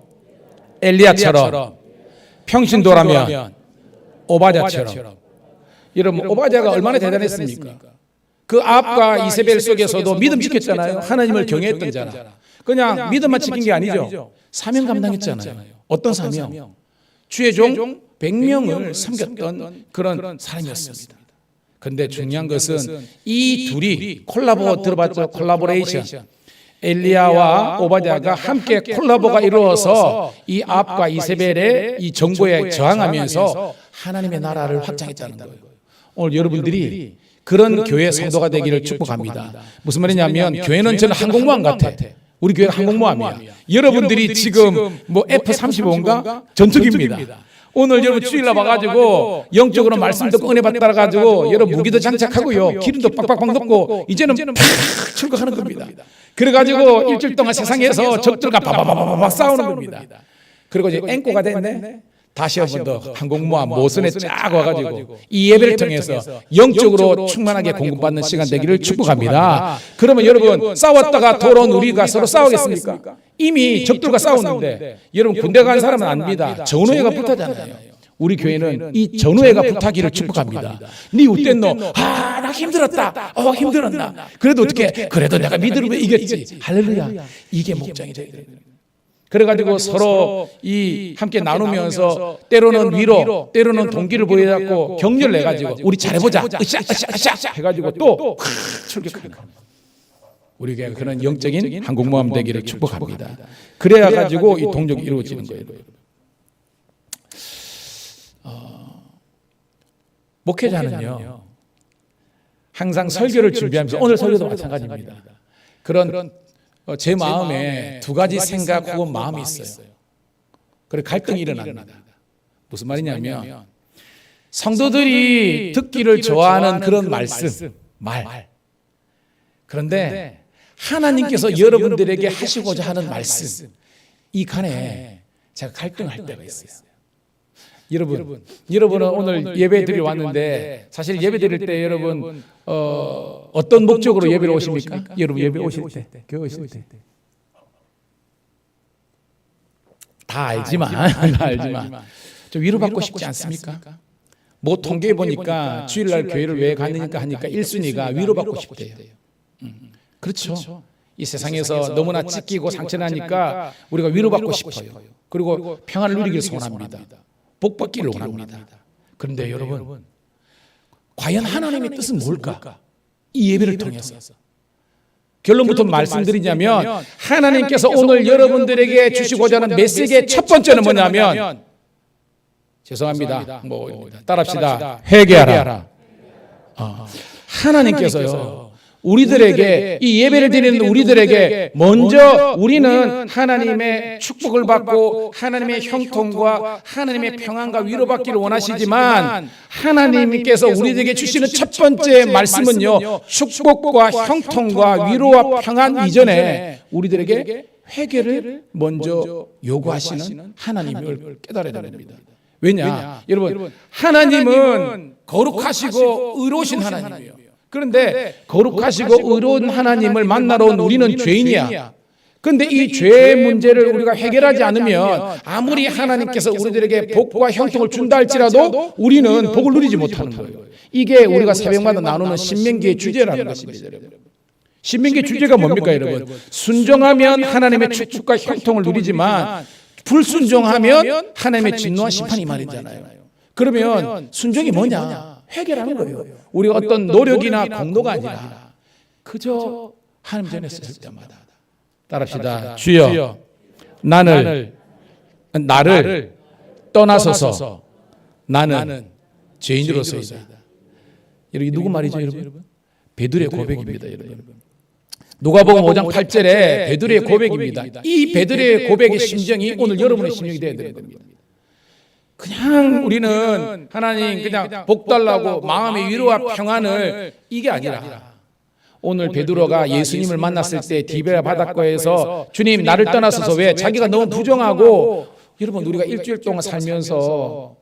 엘리야처럼, 평신도라면 오바댜처럼. 여러분, 오바댜가 얼마나 대단했습니까? 그 아합과 이세벨 속에서도 믿음 지켰잖아요. 하나님을 경외했던 자라. 그냥 믿음만 지킨 게 아니죠. 사명 감당했잖아요. 어떤 사명? 주의 종 100명을 섬겼던 그런 사람이었습니다. 그런데 중요한 것은 이 둘이 콜라보 들어봤죠? 콜라보레이션. 엘리야와 오바댜가 함께 콜라보가 이루어서 이 아합과 이세벨의 이 정보에 저항하면서 하나님의 나라를 확장했다는 거예요. 오늘 여러분들이 그런 교회 성도가 되기를 축복합니다. 무슨 말이냐면 교회는 저는 항공모함 같아. 우리 교회가 항공모함이야. 여러분들이 지금 뭐 F-35인가? 전투기입니다. 오늘 여러분 주일날 와가지고 영적으로 말씀 듣고 은혜 받다가 가지고 여러분 무기도 장착하고요. 기름도 빡빡빡 넣고 이제는 팍 출국하는 겁니다. 그래가지고 일주일 동안 세상에서 적들과 바바바바바 싸우는 겁니다. 그리고 이제 앵꼬가 됐네. 다시 한 번 더 항공모함 모선에 쫙 와가지고 이 예배를 통해서 영적으로 충만하게 공급받는 시간 되기를 축복합니다. 그러면 여러분 싸웠다가 돌아온 우리가 서로 싸우겠습니까? 이미 적들과 싸웠는데 여러분 군대 간 사람은 압니다. 전우회가 붙었잖아요. 우리 교회는 이 전우회가 붙하기를 축복합니다. 니 어땠노? 나 힘들었다. 힘들었나? 그래도 어떻게? 그래도 내가 믿음으로 이겼지. 할렐루야. 이게 목장이 돼야 돼요. 그래가지고 서로 이 함께 나누면서 때로는 위로, 때로는 동기를 보여갖고 격려를 내가지고 우리 잘해보자, 으쌰 해가지고 또 출격하는 겁니다. 우리 교회가 그런 영적인 항공모함 되기를 축복합니다. 그래야 가지고 이 동력이 이루어지는 거예요. 목회자는요 항상 설교를 준비하면서 오늘 설교도 마찬가지입니다. 그런 제 마음에 두 가지 생각 혹은 마음이 있어요. 그래 갈등이 일어납니다. 무슨 말이냐면 성도들이 듣기를 좋아하는 그런 말씀, 말. 그런데 하나님께서 여러분들에게 하시고자 하는 말씀, 이 간에 제가 갈등할 때가 있어요. 여러분은 오늘 예배 드리러 왔는데 사실 예배 드릴 때 여러분 어떤 목적으로 예배를 오십니까? 여러분 예배 오실 때, 교회 오실 때 다 알지만 좀 위로받고 싶지 않습니까? 뭐 통계해 보니까 주일날 교회를 왜 가느니까 하니까 1순위가 위로받고 싶대요. 그렇죠. 이 세상에서 너무나 찢기고 상처나니까 우리가 위로받고 싶어요. 그리고 평안을 누리기를 소원합니다. 복받기를 원합니다. 그런데 여러분 과연 하나님의 뜻은 뭘까? 이 예배를 통해서 결론부터 말씀드리자면 하나님께서 오늘 여러분들에게 주시고자 하는 메시지의 첫 번째는 뭐냐면 죄송합니다. 따라합시다. 회개하라. 하나님께서요 우리들에게 이 예배를 드리는 우리들에게 먼저 우리는 하나님의 축복을 받고 하나님의 형통과 하나님의 평안과 위로받기를 원하시지만 하나님께서 우리들에게 주시는 첫 번째 말씀은요 축복과 형통과 위로와 평안 이전에 우리들에게 회개를 먼저 요구하시는 하나님을 깨달아야 됩니다. 왜냐? 여러분 하나님은 거룩하시고 의로우신 하나님이에요. 그런데 거룩하시고 의로운 하나님을 만나러 온 우리는 죄인이야. 그런데 이 죄의 문제를 우리가 해결하지 않으면 아무리 하나님께서 우리들에게 복과 형통을 준다 할지라도 우리는 복을 누리지 못하는 거예요. 이게 우리가 새벽마다 나누는 신명기의 주제라는 것입니다. 신명기의 주제가 뭡니까 여러분? 순종하면 하나님의 축복과 형통을 누리지만 불순종하면 하나님의 진노와 심판이 말이잖아요. 그러면 순종이 뭐냐? 회개라는 거예요. 우리가 어떤 노력이나 공로가 아니라 그저 하나님 전에 쓸 때마다 따라합시다. 주여 나를 떠나소서 나는 죄인으로서이다. 여러분 누구 말이죠 여러분? 베드로의 고백입니다 여러분. 누가복음 5장 8절에 베드로의 고백입니다. 이 베드로의 고백의 심정이 오늘 여러분의 심정이 되어야 되는 겁니다. 그냥 우리는 하나님 그냥 복 달라고 마음의 위로와 평안을 이게 아니라 오늘 베드로가 예수님을 만났을 때 디베라 바닷가에서 주님 나를 떠나서서 왜 자기가 너무 부정하고 여러분 우리가 일주일 동안 살면서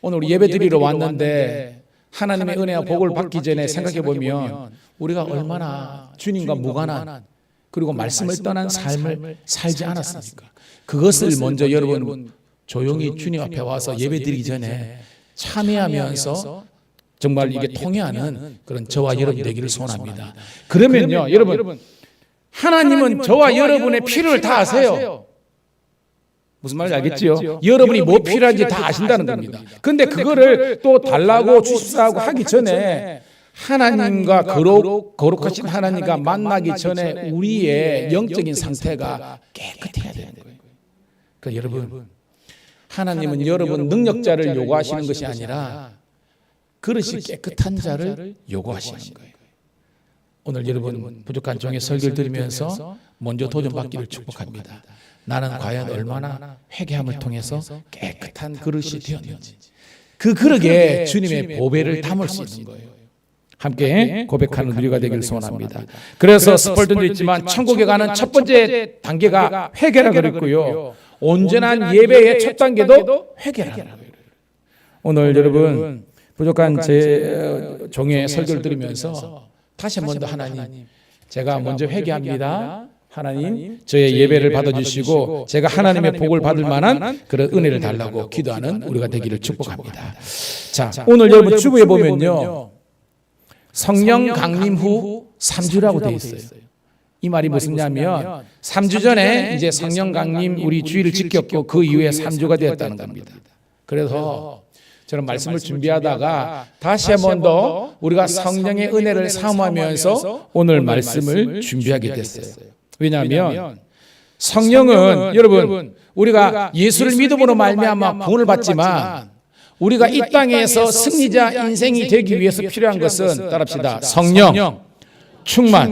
오늘 우리 예배 드리러 왔는데 하나님의 은혜와 복을 받기 전에 생각해 보면 우리가 얼마나 주님과 무관한 그리고 말씀을 떠난 삶을 살지 않았습니까? 그것을 먼저 여러분 조용히 주님 앞에 와서 예배드리기 전에 참회하면서 정말 이게 통해하는 그런 저와 여러분 되기를 소원합니다. 그러면요, 여러분 하나님은 저와 여러분의 필요를 다 아세요. 무슨 말인지 알겠지요? 여러분이 뭐 필요한지 다 아신다는 겁니다. 근데 그거를 또 달라고 주십사하고 하기 전에 하나님과 거룩하신 하나님과 만나기 전에 우리의 영적인 상태가 깨끗해야 되는 거예요. 그러니까 여러분, 하나님은 여러분 능력자를 요구하시는 것이 아니라 그릇이 깨끗한 자를 요구하시는 거예요. 오늘 여러분 부족한 종의 설교를 들으면서 먼저 도전받기를 축복합니다. 나는 과연 얼마나 회개함을 통해서 깨끗한 그릇이 되었는지, 그 그릇에 주님의 보배를 담을 수 있는 거예요. 함께 고백하는 우리가 되기를 소원합니다. 그래서 스펄든도 있지만 천국에 가는 첫 번째 단계가 회개라 그랬고요, 온전한 예배의 첫 단계도 회개라 그래요. 오늘 여러분 부족한 제 종의 설교를 들으면서 다시 한번 더 하나님, 제가 먼저 회개합니다. 하나님, 저의 예배를 받아주시고 제가 하나님의 복을 받을 만한 그런 은혜를 달라고 기도하는 우리가 되기를 축복합니다. 자, 오늘 여러분 주부에 보면요, 성령 강림 후 3주라고 되어 있어요. 이 말이 무슨냐면 3주 전에 이제 성령 강림 우리 주일을 지켰고 그 이후에 3주가 되었다는 겁니다. 그래서 저는 말씀을 준비하다가 다시 한 번 더 우리가 성령의 은혜를 사모하면서 오늘 말씀을 준비하게 됐어요. 왜냐하면 성령은 여러분 우리가 예수를 믿음으로 말미암아 구원을 받지만 우리가 이 땅에서 승리자 인생이 되기 위해서 필요한 것은 따라합시다. 성령 충만,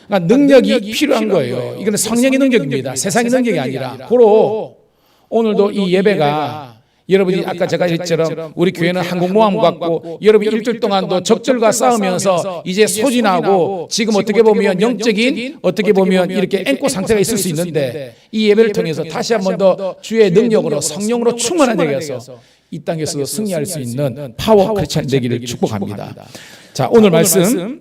그러니까 능력이 필요한 거예요. 이거는 성령의 능력입니다. 세상의 능력이 아니라. 고로 오늘도 이 예배가 여러분이 아까 제가 했처럼 우리 교회는 항공모함 같고 여러분 일주일 동안도 적절과 싸우면서 이제 소진하고 지금 어떻게 보면 영적인 어떻게 보면 이렇게 앵꼬 상태가 있을 수 있는데 이 예배를 통해서 다시 한 번 더 주의 능력으로 성령으로 충만한 되게 해서 이 땅에서도 승리할 수 있는 파워 크리스찬 되기를 축복합니다. 자, 오늘 말씀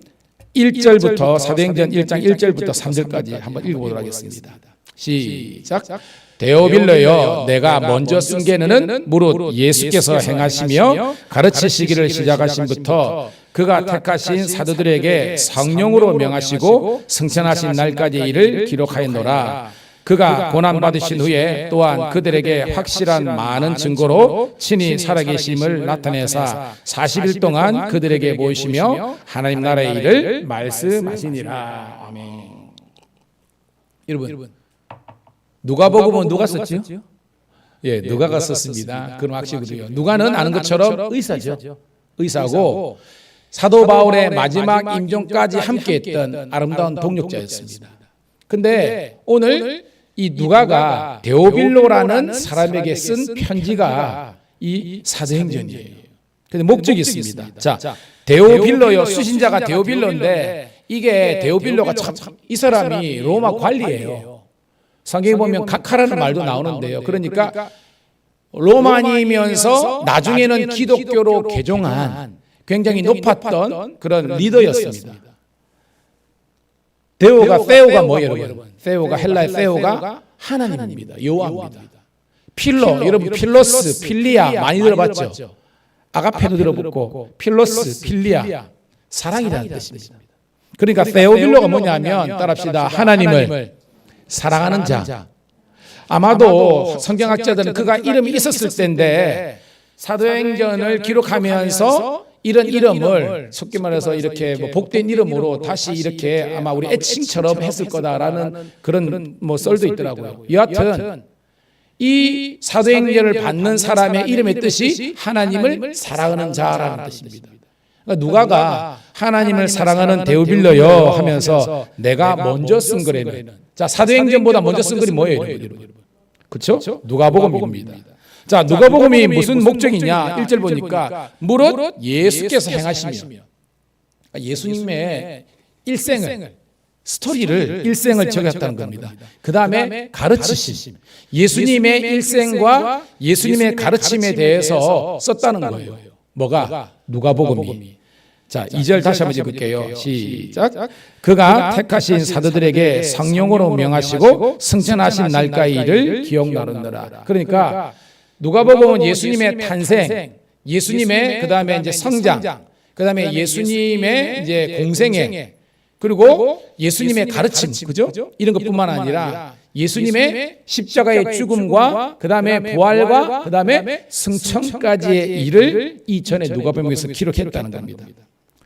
1절부터 사도행전 1장 1절부터 3절까지 한번 읽어보도록 하겠습니다. 시작. 데오빌로여, 내가 먼저 쓴 게는 무릇 예수께서 행하시며 가르치시기를 시작하신부터 그가 택하신 사도들에게 성령으로 명하시고 승천하신 날까지 일을 기록하였노라. 그가 고난받으신 후에 또한 그들에게 확실한 많은 증거로 친히 살아계심을 나타내사 40일 동안 그들에게 보이시며 하나님 나라의 일을 말씀하시니라. 아멘. 여러분, 누가복음은 누가 썼죠? 예, 누가가 썼습니다. 그럼 아시거든요. 누가는 아는 것처럼 의사죠. 의사고 사도 바울의 마지막 임종까지 함께했던 아름다운 동력자였습니다. 근데 오늘 이 누가가 데오빌로라는 사람에게 쓴 편지가 이 사도행전이에요. 근데 목적이 있습니다. 자, 데오빌로요, 수신자가 데오빌로인데 이게 데오빌로가 참 이 사람이 로마 관리예요. 성경에 보면 각하라는 말도 나오는데요. 그러니까 로마니면서 나중에는 기독교로 개종한 굉장히 높았던 그런 리더였습니다. 세오가 뭐예요, 여러분? 세오가 헬라의 세오가 하나님입니다. 여호와입니다. 필로, 여러분 필로스, 필리아 많이 들어봤죠? 아가페도 들어봤고 필로스, 필리아 사랑이라는 뜻입니다. 그러니까 세오빌로가 뭐냐면 따라합시다. 하나님을 사랑하는 자. 아마도 성경학자들은 그가 이름이 있었을 때인데 사도행전을 기록하면서 이런 이름을 쉽게 말해서 이렇게 뭐 복된 이름으로 다시 이렇게 아마 우리 애칭처럼 했을 거다라는 그런 뭐 썰도 있더라고요. 여하튼 이 사도행전을 받는 사람의 이름의 뜻이 하나님을 사랑하는 자라는 뜻입니다. 그러니까 누가가 하나님을 사랑하는 데오빌로여 하면서 내가 먼저 쓴 거래는, 자, 사도행전보다 먼저 쓴 글이 뭐예요, 여러분? 그렇죠? 누가복음입니다. 자, 누가복음이 무슨 목적이냐? 1절 보니까 무릇 예수께서 행하시며, 예수님의 일생을, 스토리를, 일생을 적였다는 겁니다. 그 다음에 가르치심, 예수님의 일생과 예수님의 가르침에 대해서 썼다는 거예요. 뭐가? 누가복음이. 자, 2절 다시 한번 읽을게요. 시작. 그가 택하신 사도들에게 성령으로 명하시고 승천하신 날까지 일을 기억나느니라. 그러니까 누가복음은 예수님의 탄생, 예수님의 그다음에 이제 성장, 그다음에 예수님의 이제 공생애, 그리고 예수님의 가르침, 그죠? 이런 것뿐만 아니라 예수님의 십자가의 죽음과 그다음에 부활과 그다음에 승천까지의 일을 이전에 누가복음에서 기록했다는 겁니다.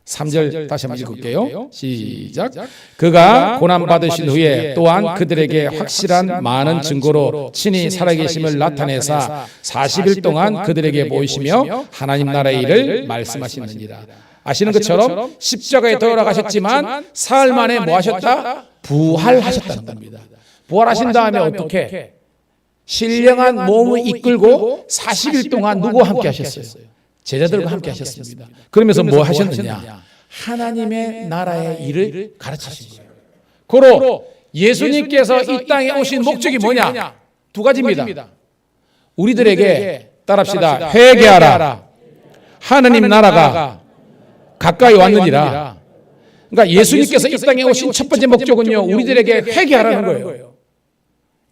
3절 다시 한번 읽을게요. 시작. 그가 고난 받으신 후에 또한 그들에게 확실한 많은 증거로 친히 살아계심을 나타내사 40일 동안 그들에게 보이시며 하나님 나라의 일을 말씀하시느니라. 아시는 것처럼 십자가에 돌아가셨지만 사흘 만에 뭐 하셨다? 부활하셨다는 겁니다. 부활하신 다음에 어떻게? 신령한 몸을 이끌고 40일 동안 누구와 함께 하셨어요? 제자들과 함께 하셨습니다. 그러면서 뭐 하셨느냐? 하나님의 나라의 일을 가르치신 거예요. 고로 예수님께서 이 땅에 오신 목적이 뭐냐? 두 가지입니다. 우리들에게 따라합시다. 회개하라. 하나님 나라가 가까이 왔느니라. 그러니까 예수님께서 이 땅에 오신 첫 번째 목적은요, 우리들에게 회개하라는 거예요.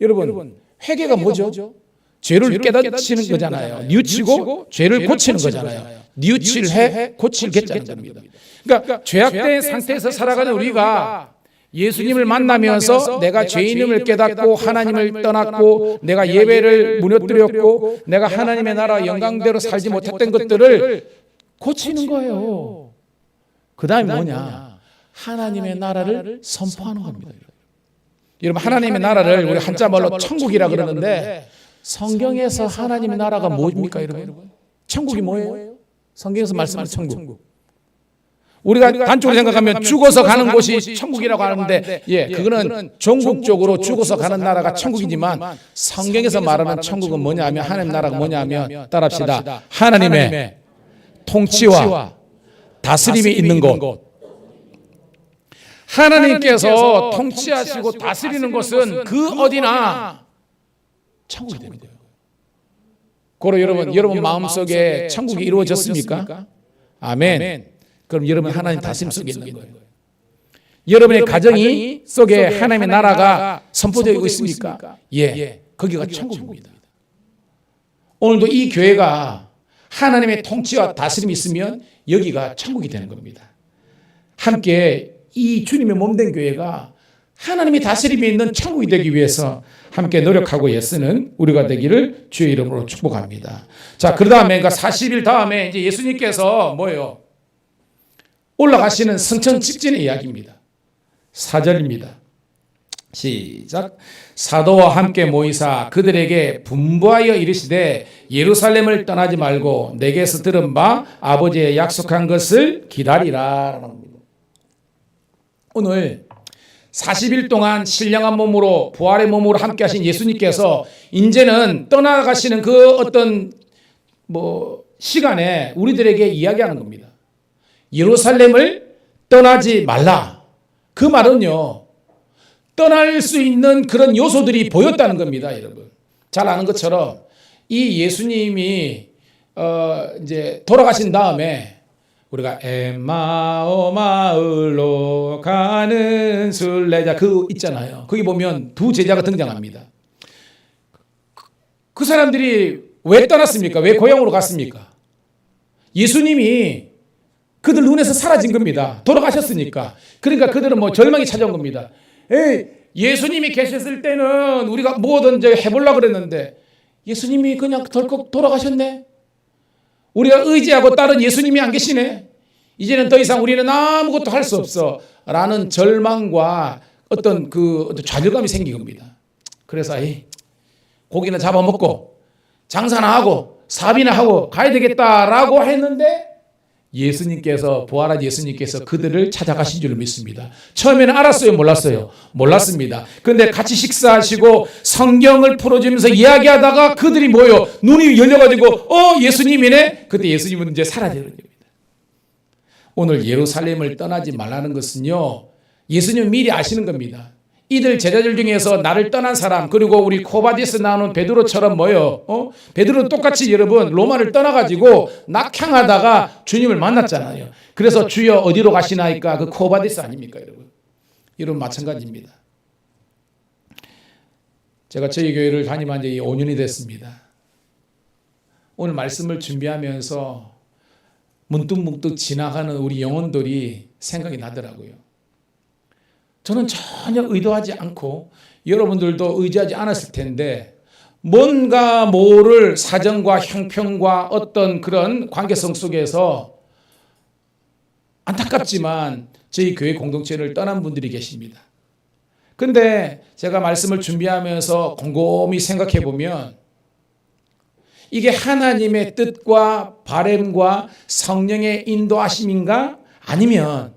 여러분, 회개가 뭐죠? 죄를 깨닫치는 거잖아요. 뉘우치고 죄를 고치는 거잖아요. 뉘우칠 해, 고칠 개자는 겁니다. 그러니까 죄악된 상태에서 살아가는 우리가 예수님을 만나면서 내가 죄인임을 깨닫고 하나님을 떠났고 내가 예배를 무너뜨렸고 내가 하나님의 나라 영광대로 살지 못했던 것들을 고치는 거예요. 그 다음에 뭐냐? 하나님의 나라를 선포하는 겁니다. 여러분, 하나님의 나라를 우리 한자말로 천국이라 그러는데 성경에서 하나님의 나라가 뭡니까, 여러분? 천국이 뭐예요? 성경에서 말씀하는 천국. 우리가 단적으로 생각하면 죽어서 가는 곳이 천국이라고 하는데, 예, 그거는 종국적으로 죽어서 가는 나라가 천국이지만 성경에서 말하는 천국은 뭐냐면 하나님 나라가 뭐냐면 따라합시다. 하나님의 통치와 다스림이 있는 곳. 하나님께서 통치하시고 다스리는 곳은 그 어디나 천국이 됩니다. 고로 여러분 마음속에 천국이 이루어졌습니까? 아멘. 그럼 여러분 하나님 다스림 속에 있는 거예요. 여러분의 가정이 속에 하나님의 나라가 선포되고 있습니까? 예, 거기가 천국입니다. 오늘도 이 교회가 하나님의 통치와 다스림이 있으면 여기가 천국이 되는 겁니다. 함께 이 주님의 몸된 교회가 하나님의 다스림이 있는 천국이 되기 위해서 함께 노력하고 애쓰는 우리가 되기를 주의 이름으로 축복합니다. 자, 그 다음에 40일 다음에 이제 예수님께서 뭐예요? 올라가시는 승천 직전의 이야기입니다. 4절입니다. 시작. 사도와 함께 모이사 그들에게 분부하여 이르시되 예루살렘을 떠나지 말고 내게서 들은 바 아버지의 약속한 것을 기다리라. 오늘 40일 동안 신령한 몸으로 부활의 몸으로 함께 하신 예수님께서 이제는 떠나가시는 그 어떤 시간에 우리들에게 이야기하는 겁니다. 예루살렘을 떠나지 말라. 그 말은요, 떠날 수 있는 그런 요소들이 보였다는 겁니다, 여러분. 잘 아는 것처럼 이 예수님이 이제 돌아가신 다음에 우리가 엠마오 마을로 가는 순례자 그 있잖아요. 거기 보면 두 제자가 등장합니다. 그 사람들이 왜 떠났습니까? 왜 고향으로 갔습니까? 예수님이 그들 눈에서 사라진 겁니다. 돌아가셨으니까. 그러니까 그들은 절망이 찾아온 겁니다. 에이, 예수님이 계셨을 때는 우리가 뭐든지 해보려고 그랬는데 예수님이 그냥 덜컥 돌아가셨네. 우리가 의지하고 따른 예수님이 안 계시네. 이제는 더 이상 우리는 아무것도 할 수 없어. 라는 절망과 어떤 좌절감이 생긴 겁니다. 그래서 고기나 잡아먹고 장사나 하고 사비나 하고 가야 되겠다라고 했는데 예수님께서 부활한 예수님께서 그들을 찾아가신 줄 믿습니다. 처음에는 알았어요? 몰랐어요? 몰랐습니다. 그런데 같이 식사하시고 성경을 풀어주면서 이야기하다가 그들이 뭐예요? 눈이 열려가지고 예수님이네? 그때 예수님은 이제 사라지는 겁니다. 오늘 예루살렘을 떠나지 말라는 것은요, 예수님은 미리 아시는 겁니다. 이들 제자들 중에서 나를 떠난 사람, 그리고 우리 코바디스 나오는 베드로처럼 베드로 똑같이 여러분 로마를 떠나가지고 낙향하다가 주님을 만났잖아요. 그래서 주여 어디로 가시나이까? 그 코바디스 아닙니까 여러분? 여러분 마찬가지입니다. 제가 저희 교회를 다니면 이제 5년이 됐습니다. 오늘 말씀을 준비하면서 문득문득 지나가는 우리 영혼들이 생각이 나더라고요. 저는 전혀 의도하지 않고 여러분들도 의지하지 않았을 텐데 뭔가 모를 사정과 형편과 어떤 그런 관계성 속에서 안타깝지만 저희 교회 공동체를 떠난 분들이 계십니다. 그런데 제가 말씀을 준비하면서 곰곰이 생각해 보면 이게 하나님의 뜻과 바람과 성령의 인도하심인가? 아니면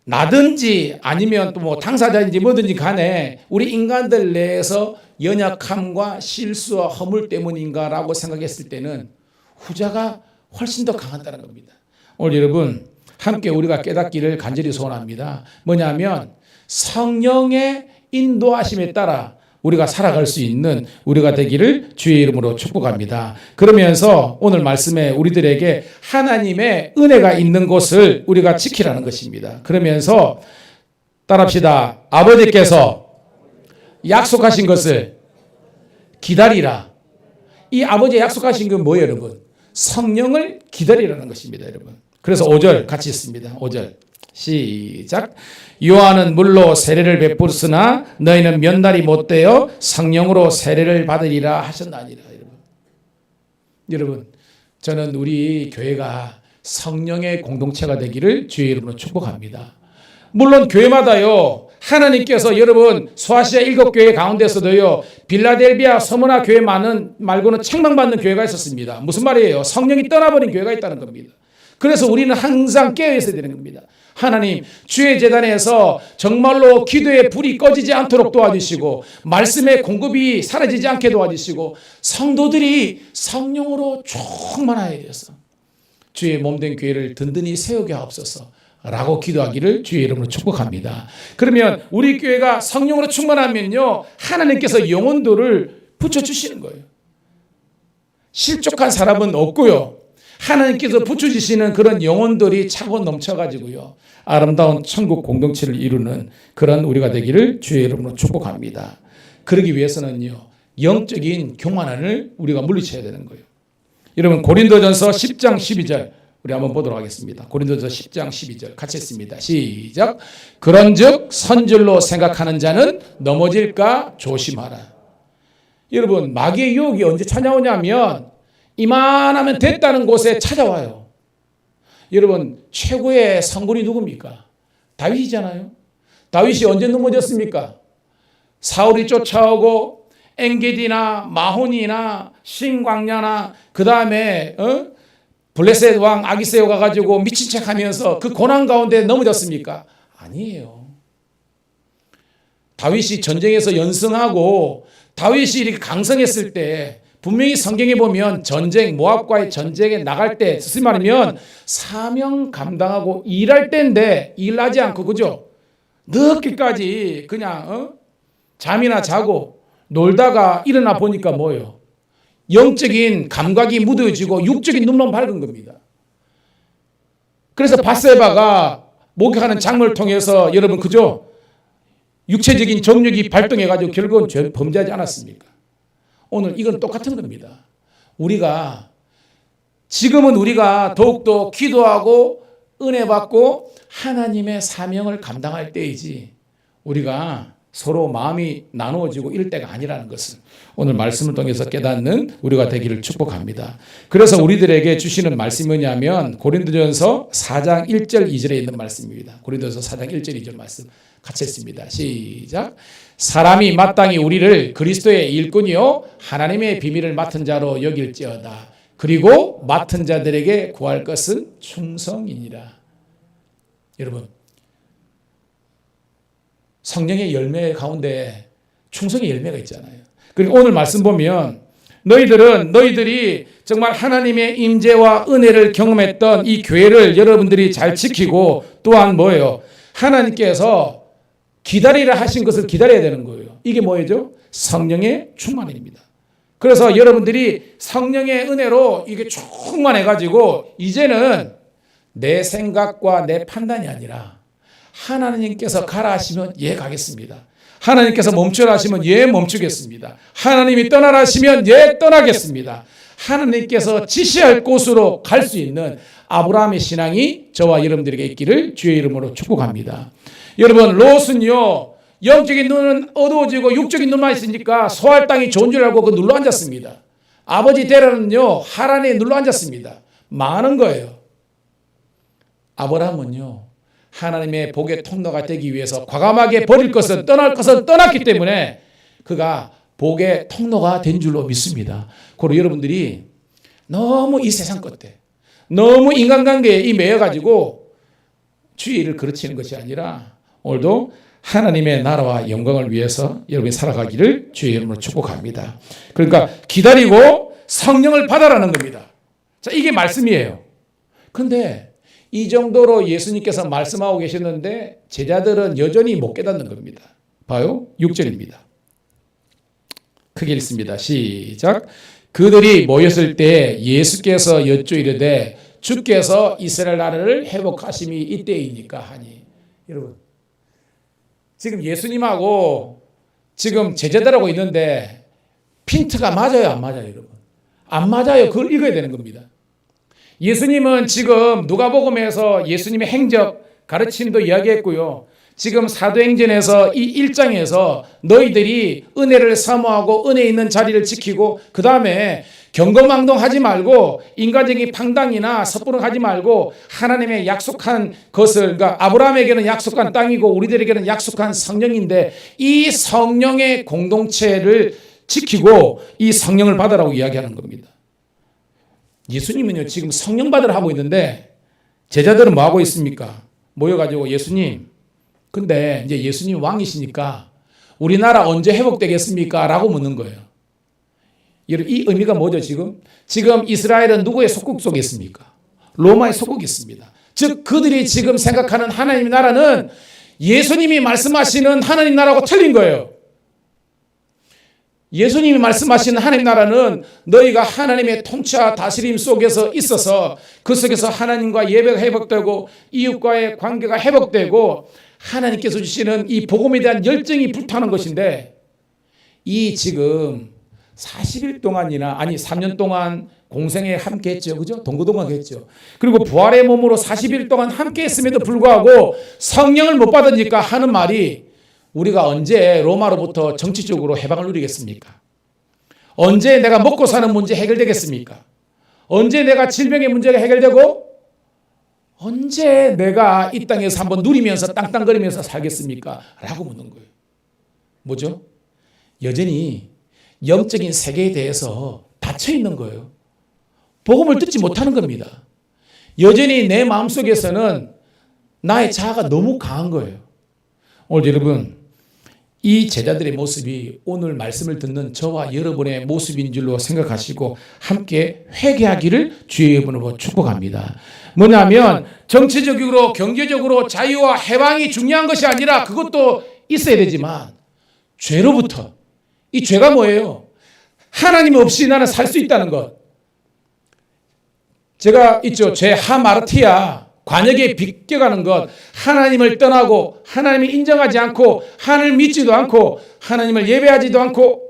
나든지 아니면 또 뭐 당사자인지 뭐든지 간에 우리 인간들 내에서 연약함과 실수와 허물 때문인가라고 생각했을 때는 후자가 훨씬 더 강하다는 겁니다. 오늘 여러분 함께 우리가 깨닫기를 간절히 소원합니다. 뭐냐면 성령의 인도하심에 따라 우리가 살아갈 수 있는 우리가 되기를 주의 이름으로 축복합니다. 그러면서 오늘 말씀에 우리들에게 하나님의 은혜가 있는 곳을 우리가 지키라는 것입니다. 그러면서 따라합시다. 아버지께서 약속하신 것을 기다리라. 이 아버지의 약속하신 건 뭐예요 여러분? 성령을 기다리라는 것입니다 여러분. 그래서 5절 같이 있습니다. 5절 시작. 요한은 물로 세례를 베풀었으나 너희는 몇 날이 못되어 성령으로 세례를 받으리라 하셨나니라. 여러분 저는 우리 교회가 성령의 공동체가 되기를 주의 이름으로 축복합니다. 물론 교회마다요 하나님께서 여러분 소아시아 7교회 가운데서도요 빌라델비아 서머나 교회 말고는 책망받는 교회가 있었습니다. 무슨 말이에요? 성령이 떠나버린 교회가 있다는 겁니다. 그래서 우리는 항상 깨어 있어야 되는 겁니다. 하나님 주의 재단에서 정말로 기도의 불이 꺼지지 않도록 도와주시고 말씀의 공급이 사라지지 않게 도와주시고 성도들이 성령으로 충만하여 되어서 주의 몸된 교회를 든든히 세우게 하옵소서 라고 기도하기를 주의 이름으로 축복합니다. 그러면 우리 교회가 성령으로 충만하면요 하나님께서 영혼들을 붙여주시는 거예요. 실족한 사람은 없고요 하나님께서 붙여주시는 그런 영혼들이 차고 넘쳐가지고요 아름다운 천국 공동체를 이루는 그런 우리가 되기를 주의 이름으로 축복합니다. 그러기 위해서는요 영적인 교만을 우리가 물리쳐야 되는 거예요. 여러분 고린도전서 10장 12절 우리 한번 보도록 하겠습니다. 고린도전서 10장 12절 같이 했습니다. 시작. 그런즉 선줄로 생각하는 자는 넘어질까 조심하라. 여러분 마귀의 유혹이 언제 찾아오냐면 이만하면 됐다는 곳에 찾아와요. 여러분 최고의 성군이 누굽니까? 다윗이잖아요. 다윗이 언제 넘어졌습니까? 사울이 쫓아오고 엔게디나 마혼이나 신광야나 그 다음에 블레셋 왕 아기세오 가가지고 미친 척하면서 그 고난 가운데 넘어졌습니까? 아니에요. 다윗이 전쟁에서 연승하고 다윗이 이렇게 강성했을 때 분명히 성경에 보면 전쟁 모압과의 전쟁에 나갈 때 무슨 말이면 사명 감당하고 일할 때인데 일하지 않고 그죠? 늦게까지 그냥 잠이나 자고 놀다가 일어나 보니까 뭐예요? 영적인 감각이 무뎌지고 육적인 눈만 밝은 겁니다. 그래서 밧세바가 목욕하는 장면을 통해서 여러분 그죠? 육체적인 정욕이 발동해가지고 결국은 범죄하지 않았습니까? 오늘 이건 똑같은 겁니다. 지금은 우리가 더욱더 기도하고 은혜 받고 하나님의 사명을 감당할 때이지 우리가 서로 마음이 나누어지고 이럴 때가 아니라는 것을 오늘 말씀을 통해서 깨닫는 우리가 되기를 축복합니다. 그래서 우리들에게 주시는 말씀이 뭐냐면 고린도전서 4장 1절 2절에 있는 말씀입니다. 고린도전서 4장 1절 2절 말씀 같이 했습니다. 시작. 사람이 마땅히 우리를 그리스도의 일꾼이요 하나님의 비밀을 맡은 자로 여길지어다. 그리고 맡은 자들에게 구할 것은 충성이니라. 여러분 성령의 열매 가운데 충성의 열매가 있잖아요. 그리고 오늘 말씀 보면 너희들이 정말 하나님의 임재와 은혜를 경험했던 이 교회를 여러분들이 잘 지키고 또한 뭐예요? 하나님께서 기다리라 하신 것을 기다려야 되는 거예요. 이게 뭐예요? 성령의 충만입니다. 그래서 여러분들이 성령의 은혜로 이게 충만해가지고 이제는 내 생각과 내 판단이 아니라 하나님께서 가라 하시면 예 가겠습니다. 하나님께서 멈추라 하시면 예 멈추겠습니다. 하나님이 떠나라 하시면 예 떠나겠습니다. 하나님께서 지시할 곳으로 갈 수 있는 아브라함의 신앙이 저와 여러분들에게 있기를 주의 이름으로 축복합니다. 여러분, 롯은요 영적인 눈은 어두워지고 육적인 눈만 있으니까 소할 땅이 좋은 줄 알고 그 눌러 앉았습니다. 아버지 데라는요 하란에 눌러 앉았습니다. 많은 거예요. 아브라함은요 하나님의 복의 통로가 되기 위해서 과감하게 버릴 것은 떠날 것은 떠났기 때문에 그가 복의 통로가 된 줄로 믿습니다. 그리고 여러분들이 너무 이 세상 것들, 너무 인간관계에 이 매여가지고 주의 일을 그르치는 것이 아니라 오늘도 하나님의 나라와 영광을 위해서 여러분이 살아가기를 주의 이름으로 축복합니다. 그러니까 기다리고 성령을 받아라는 겁니다. 자, 이게 말씀이에요. 그런데 이 정도로 예수님께서 말씀하고 계셨는데 제자들은 여전히 못 깨닫는 겁니다. 봐요. 6절입니다. 크게 읽습니다. 시작. 그들이 모였을 때 예수께서 여쭈이르되 주께서 이스라엘 나라를 회복하심이 이때이니까 하니. 여러분, 지금 예수님하고 지금 제자들하고 있는데 핀트가 맞아요, 안 맞아요, 여러분? 안 맞아요. 그걸 읽어야 되는 겁니다. 예수님은 지금 누가복음에서 예수님의 행적 가르침도 이야기했고요. 지금 사도행전에서 이 1장에서 너희들이 은혜를 사모하고 은혜 있는 자리를 지키고 그 다음에 경거망동하지 말고 인간적인 방당이나 섣부름하지 말고 하나님의 약속한 것을, 그러니까 아브라함에게는 약속한 땅이고 우리들에게는 약속한 성령인데 이 성령의 공동체를 지키고 이 성령을 받으라고 이야기하는 겁니다. 예수님은요 지금 성령 받으러 하고 있는데 제자들은 뭐 하고 있습니까? 모여가지고 예수님, 근데 이제 예수님 왕이시니까 우리나라 언제 회복되겠습니까? 라고 묻는 거예요. 이 의미가 뭐죠 지금? 지금 이스라엘은 누구의 속국 속에 있습니까? 로마의 속국에 있습니다. 즉 그들이 지금 생각하는 하나님 나라는 예수님이 말씀하시는 하나님 나라하고 틀린 거예요. 예수님이 말씀하시는 하나님 나라는 너희가 하나님의 통치와 다스림 속에서 있어서 그 속에서 하나님과 예배가 회복되고 이웃과의 관계가 회복되고 하나님께서 주시는 이 복음에 대한 열정이 불타는 것인데 이 지금 40일 동안이나 아니 3년 동안 공생에 함께 했죠. 그죠? 동고동락 했죠. 그리고 부활의 몸으로 40일 동안 함께 했음에도 불구하고 성령을 못 받으니까 하는 말이 우리가 언제 로마로부터 정치적으로 해방을 누리겠습니까? 언제 내가 먹고 사는 문제 해결되겠습니까? 언제 내가 질병의 문제가 해결되고 언제 내가 이 땅에서 한번 누리면서 땅땅거리면서 살겠습니까? 라고 묻는 거예요. 뭐죠? 여전히 영적인 세계에 대해서 닫혀 있는 거예요. 복음을 듣지 못하는 겁니다. 여전히 내 마음속에서는 나의 자아가 너무 강한 거예요. 오늘 여러분, 이 제자들의 모습이 오늘 말씀을 듣는 저와 여러분의 모습인 줄로 생각하시고 함께 회개하기를 주의 이름으로 축복합니다. 뭐냐면 정치적으로 경제적으로 자유와 해방이 중요한 것이 아니라 그것도 있어야 되지만 죄로부터, 이 죄가 뭐예요? 하나님 없이 나는 살 수 있다는 것. 제가 있죠. 죄 하마르티아, 관역에 비껴가는 것, 하나님을 떠나고 하나님을 인정하지 않고 하나님을 믿지도 않고 하나님을 예배하지도 않고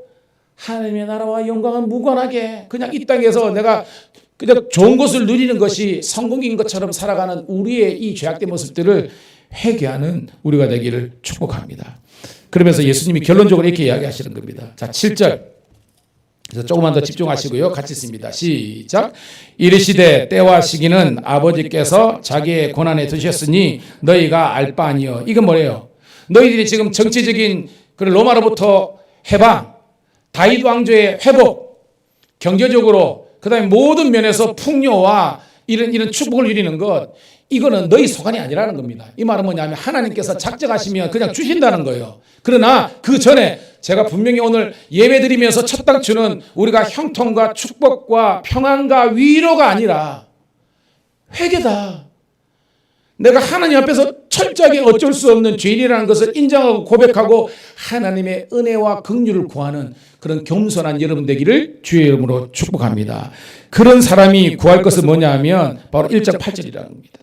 하나님의 나라와 영광은 무관하게 그냥 이 땅에서 내가 그냥 좋은 것을 누리는 것이 성공인 것처럼 살아가는 우리의 이 죄악된 모습들을 회개하는 우리가 되기를 축복합니다. 그러면서 예수님이 결론적으로 이렇게 이야기하시는 겁니다. 자, 7절. 그래서 조금만 더 집중하시고요. 같이 있습니다. 시작. 이르시되 때와 시기는 아버지께서 자기의 고난에 드셨으니 너희가 알 바 아니요. 이건 뭐예요? 너희들이 지금 정치적인 로마로부터 해방, 다윗 왕조의 회복, 경제적으로 그다음에 모든 면에서 풍요와 이런 축복을 누리는 것, 이거는 너희 소관이 아니라는 겁니다. 이 말은 뭐냐면 하나님께서 작정하시면 그냥 주신다는 거예요. 그러나 그 전에 제가 분명히 오늘 예배드리면서 첫 당초는 우리가 형통과 축복과 평안과 위로가 아니라 회개다. 내가 하나님 앞에서 철저하게 어쩔 수 없는 죄인이라는 것을 인정하고 고백하고 하나님의 은혜와 긍휼을 구하는 그런 겸손한 여러분 되기를 주의 이름으로 축복합니다. 그런 사람이 구할 것은 뭐냐 하면 바로 1장 8절이라는 겁니다.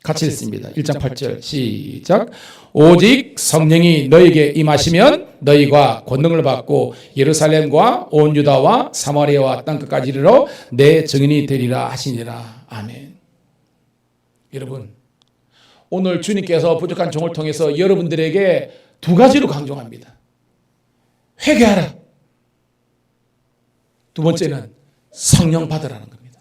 같이 읽습니다. 1장 8절 시작. 오직 성령이 너에게 임하시면 너희가 권능을 받고 예루살렘과 온 유다와 사마리아와 땅끝까지 이르러 내 증인이 되리라 하시니라. 아멘. 여러분, 오늘 주님께서 부족한 종을 통해서 여러분들에게 두 가지로 강조합니다. 회개하라. 두 번째는 성령 받으라는 겁니다.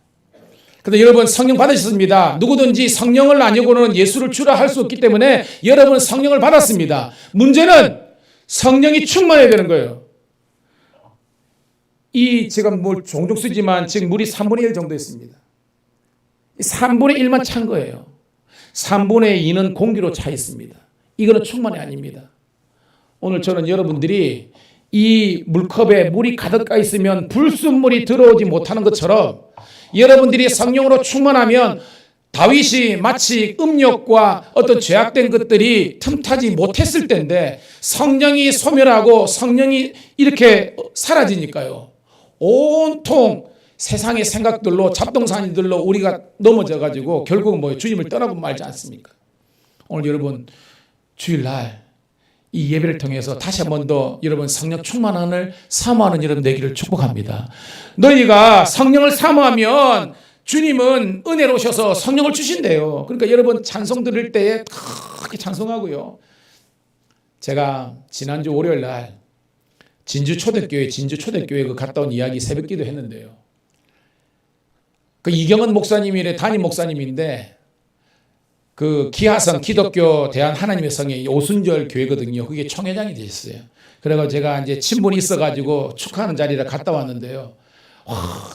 그런데 여러분, 성령 받으셨습니다. 누구든지 성령을 아니고는 예수를 주라 할 수 없기 때문에 여러분은 성령을 받았습니다. 문제는 성령이 충만해야 되는 거예요. 이 지금 물 종종 쓰지만 지금 물이 3분의 1 정도 있습니다. 3분의 1만 찬 거예요. 3분의 2는 공기로 차 있습니다. 이거는 충만이 아닙니다. 오늘 저는 여러분들이 이 물컵에 물이 가득 가 있으면 불순물이 들어오지 못하는 것처럼 여러분들이 성령으로 충만하면 다윗이 마치 음욕과 어떤 죄악된 것들이 틈타지 못했을 때인데 성령이 소멸하고 성령이 이렇게 사라지니까요. 온통 세상의 생각들로 잡동사니들로 우리가 넘어져가지고 결국은 뭐예요? 주님을 떠나고 말지 않습니까? 오늘 여러분 주일날 이 예배를 통해서 다시 한 번 더 여러분 성령 충만함을 사모하는 여러분 되기를 축복합니다. 너희가 성령을 사모하면 주님은 은혜로우셔서 성령을 주신대요. 그러니까 여러분 찬송 들을 때에 크게 찬송하고요. 제가 지난주 월요일 날 진주 초대교회 그 갔다 온 이야기 새벽기도 했는데요. 그 이경은 목사님이래 담임 목사님인데 그 기하성 기독교 대한 하나님의 성의 오순절 교회거든요. 그게 총회장이 되셨어요. 그래서 제가 이제 친분이 있어가지고 축하하는 자리를 갔다 왔는데요.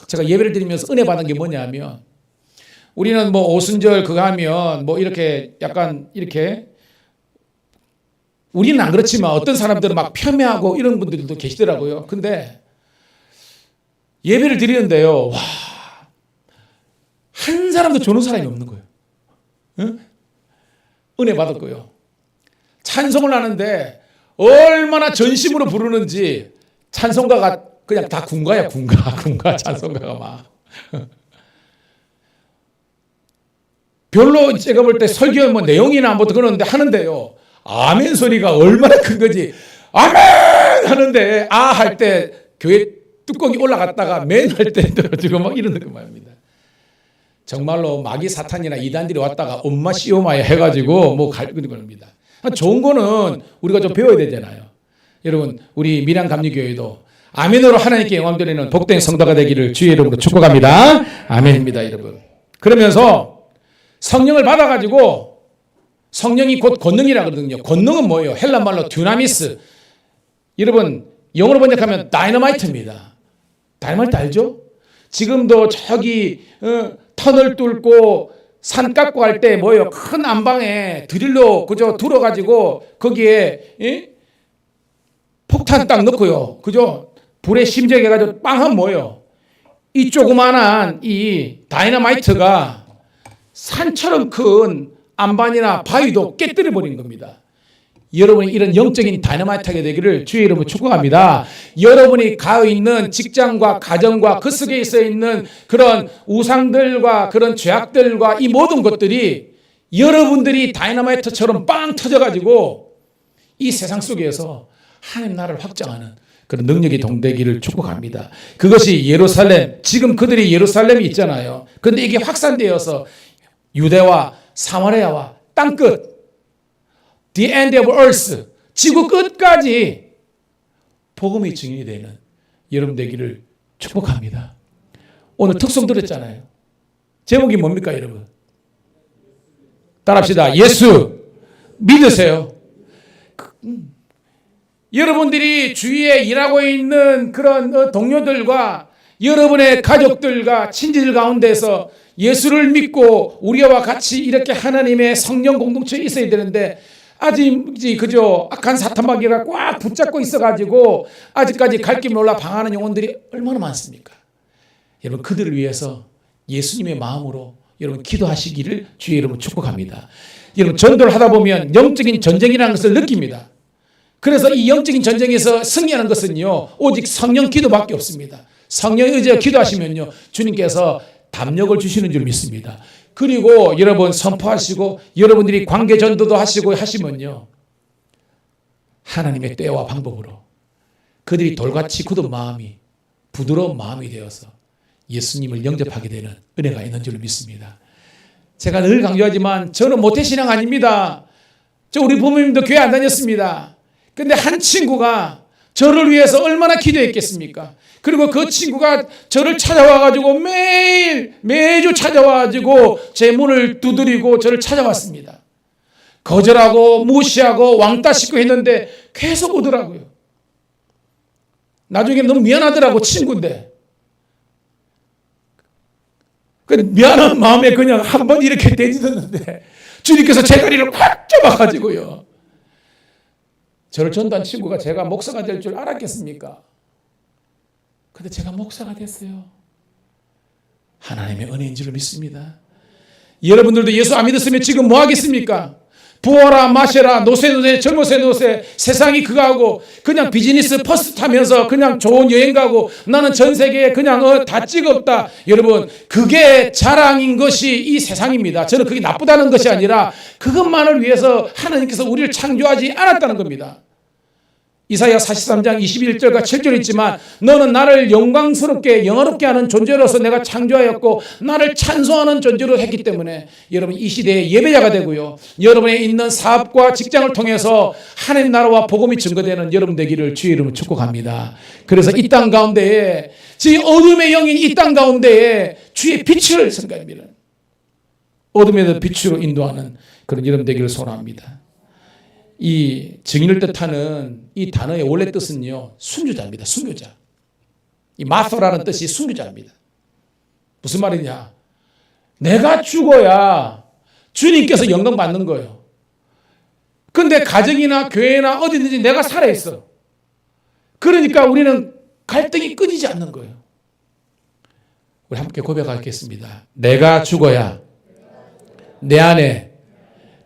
제가 예배를 드리면서 은혜 받은 게 뭐냐면 우리는 뭐 오순절 그거 하면 뭐 이렇게 약간 이렇게 우리는 안 그렇지만 어떤 사람들은 막 폄훼하고 이런 분들도 계시더라고요. 근데 예배를 드리는데요. 와, 한 사람도 조는 사람이 없는 거예요. 응? 은혜 받았고요. 찬송을 하는데 얼마나 전심으로 부르는지 찬송가가 그냥 다 군가야 군가 찬송가가 막 별로 제가 볼 때 설교 뭐 내용이나 뭐 그러는데 하는데요. 아멘 소리가 얼마나 큰 거지. 아멘 하는데 아 할 때 교회 뚜껑이 올라갔다가 맨 할 때 떨어지고 막 이러는 거 말입니다. 정말로 마귀 사탄이나 이단들이 왔다가 엄마 시오마야 해가지고 뭐 갈그는 겁니다. 좋은 거는 우리가 좀 배워야 되잖아요. 여러분 우리 밀양 감리교회도 아멘으로 하나님께 영광 드리는 복된 성도가 되기를 주의 이름으로 축복합니다. 아멘입니다, 여러분. 그러면서 성령을 받아가지고 성령이 곧 권능이라 그러거든요. 권능은 뭐예요? 헬라 말로 듀나미스. 여러분 영어로 번역하면 다이너마이트입니다. 다이너마이트 알죠? 지금도 저기 터널 뚫고 산 깎고 할 때 뭐예요? 큰 안방에 드릴로 그저 들어가지고 거기에 폭탄 딱 넣고요. 그죠? 불에 심재게 해가지고 빵 하면 뭐예요? 이 조그만한 이 다이너마이트가 산처럼 큰 안반이나 바위도 깨뜨려 버리는 겁니다. 여러분이 이런 영적인 다이너마이트가 되기를 주의 이름으로 축복합니다. 여러분이 가 있는 직장과 가정과 그 속에 있어 있는 그런 우상들과 그런 죄악들과 이 모든 것들이 여러분들이 다이너마이트처럼 빵 터져가지고 이 세상 속에서 하나님 나라를 확장하는 그런 능력이 동되기를 축복합니다. 그것이 예루살렘, 지금 그들이 예루살렘이 있잖아요. 그런데 이게 확산되어서 유대와 사마리아와 땅끝 The end of earth, 지구 끝까지 복음의 증인이 되는 여러분 되기를 축복합니다. 오늘 특송 들었잖아요. 제목이 뭡니까 여러분? 따라합시다. 예수 믿으세요. 여러분들이 주위에 일하고 있는 그런 동료들과 여러분의 가족들과 친지들 가운데서 예수를 믿고 우리와 같이 이렇게 하나님의 성령 공동체에 있어야 되는데 아직 그저 악한 사탄마귀가 꽉 붙잡고 있어가지고 아직까지 갈 길 몰라 방황하는 영혼들이 얼마나 많습니까? 여러분 그들을 위해서 예수님의 마음으로 여러분 기도하시기를 주의 이름으로 축복합니다. 여러분 전도를 하다 보면 영적인 전쟁이라는 것을 느낍니다. 그래서 이 영적인 전쟁에서 승리하는 것은요 오직 성령 기도밖에 없습니다. 성령의 의지와 기도하시면요 주님께서 담력을 주시는 줄 믿습니다. 그리고 여러분 선포하시고 여러분들이 관계 전도도 하시고 하시면요 하나님의 때와 방법으로 그들이 돌같이 굳은 마음이 부드러운 마음이 되어서 예수님을 영접하게 되는 은혜가 있는 줄 믿습니다. 제가 늘 강조하지만 저는 모태신앙 아닙니다. 저 우리 부모님도 교회 안 다녔습니다. 근데 한 친구가 저를 위해서 얼마나 기도했겠습니까? 그리고 그 친구가 저를 찾아와가지고 매주 찾아와가지고 제 문을 두드리고 저를 찾아왔습니다. 거절하고 무시하고 왕따 시키고 했는데 계속 오더라고요. 나중에 너무 미안하더라고 친구인데. 그 미안한 마음에 그냥 한번 이렇게 대지었는데 주님께서 제 다리를 확 잡아가지고요. 저를 전도한 친구가 제가 목사가 될 줄 알았겠습니까? 근데 제가 목사가 됐어요. 하나님의 은혜인 줄 믿습니다. 여러분들도 예수 안 믿었으면 지금 뭐 하겠습니까? 부어라 마셔라 노세 젊으세 노세 세상이 그거하고 그냥 비즈니스 퍼스트 타면서 그냥 좋은 여행 가고 나는 전 세계에 그냥 다 찍었다. 여러분 그게 자랑인 것이 이 세상입니다. 저는 그게 나쁘다는 것이 아니라 그것만을 위해서 하나님께서 우리를 창조하지 않았다는 겁니다. 이사야 43장 21절과 7절 있지만 너는 나를 영광스럽게 영화롭게 하는 존재로서 내가 창조하였고 나를 찬송하는 존재로 했기 때문에 여러분 이 시대의 예배자가 되고요. 여러분의 있는 사업과 직장을 통해서 하나님 나라와 복음이 증거되는 여러분 되기를 주의 이름으로 축복합니다. 그래서 이 땅 가운데에 지금 어둠의 영인 이 땅 가운데에 주의 빛을 선가합니다. 어둠에서 빛으로 인도하는 그런 여러분 되기를 소원합니다. 이 증인을 뜻하는 이 단어의 원래 뜻은요 순교자입니다. 순교자. 이 마소라는 뜻이 순교자입니다. 무슨 말이냐? 내가 죽어야 주님께서 영광 받는 거예요. 근데 가정이나 교회나 어디든지 내가 살아있어. 그러니까 우리는 갈등이 끊이지 않는 거예요. 우리 함께 고백하겠습니다. 내가 죽어야 내 안에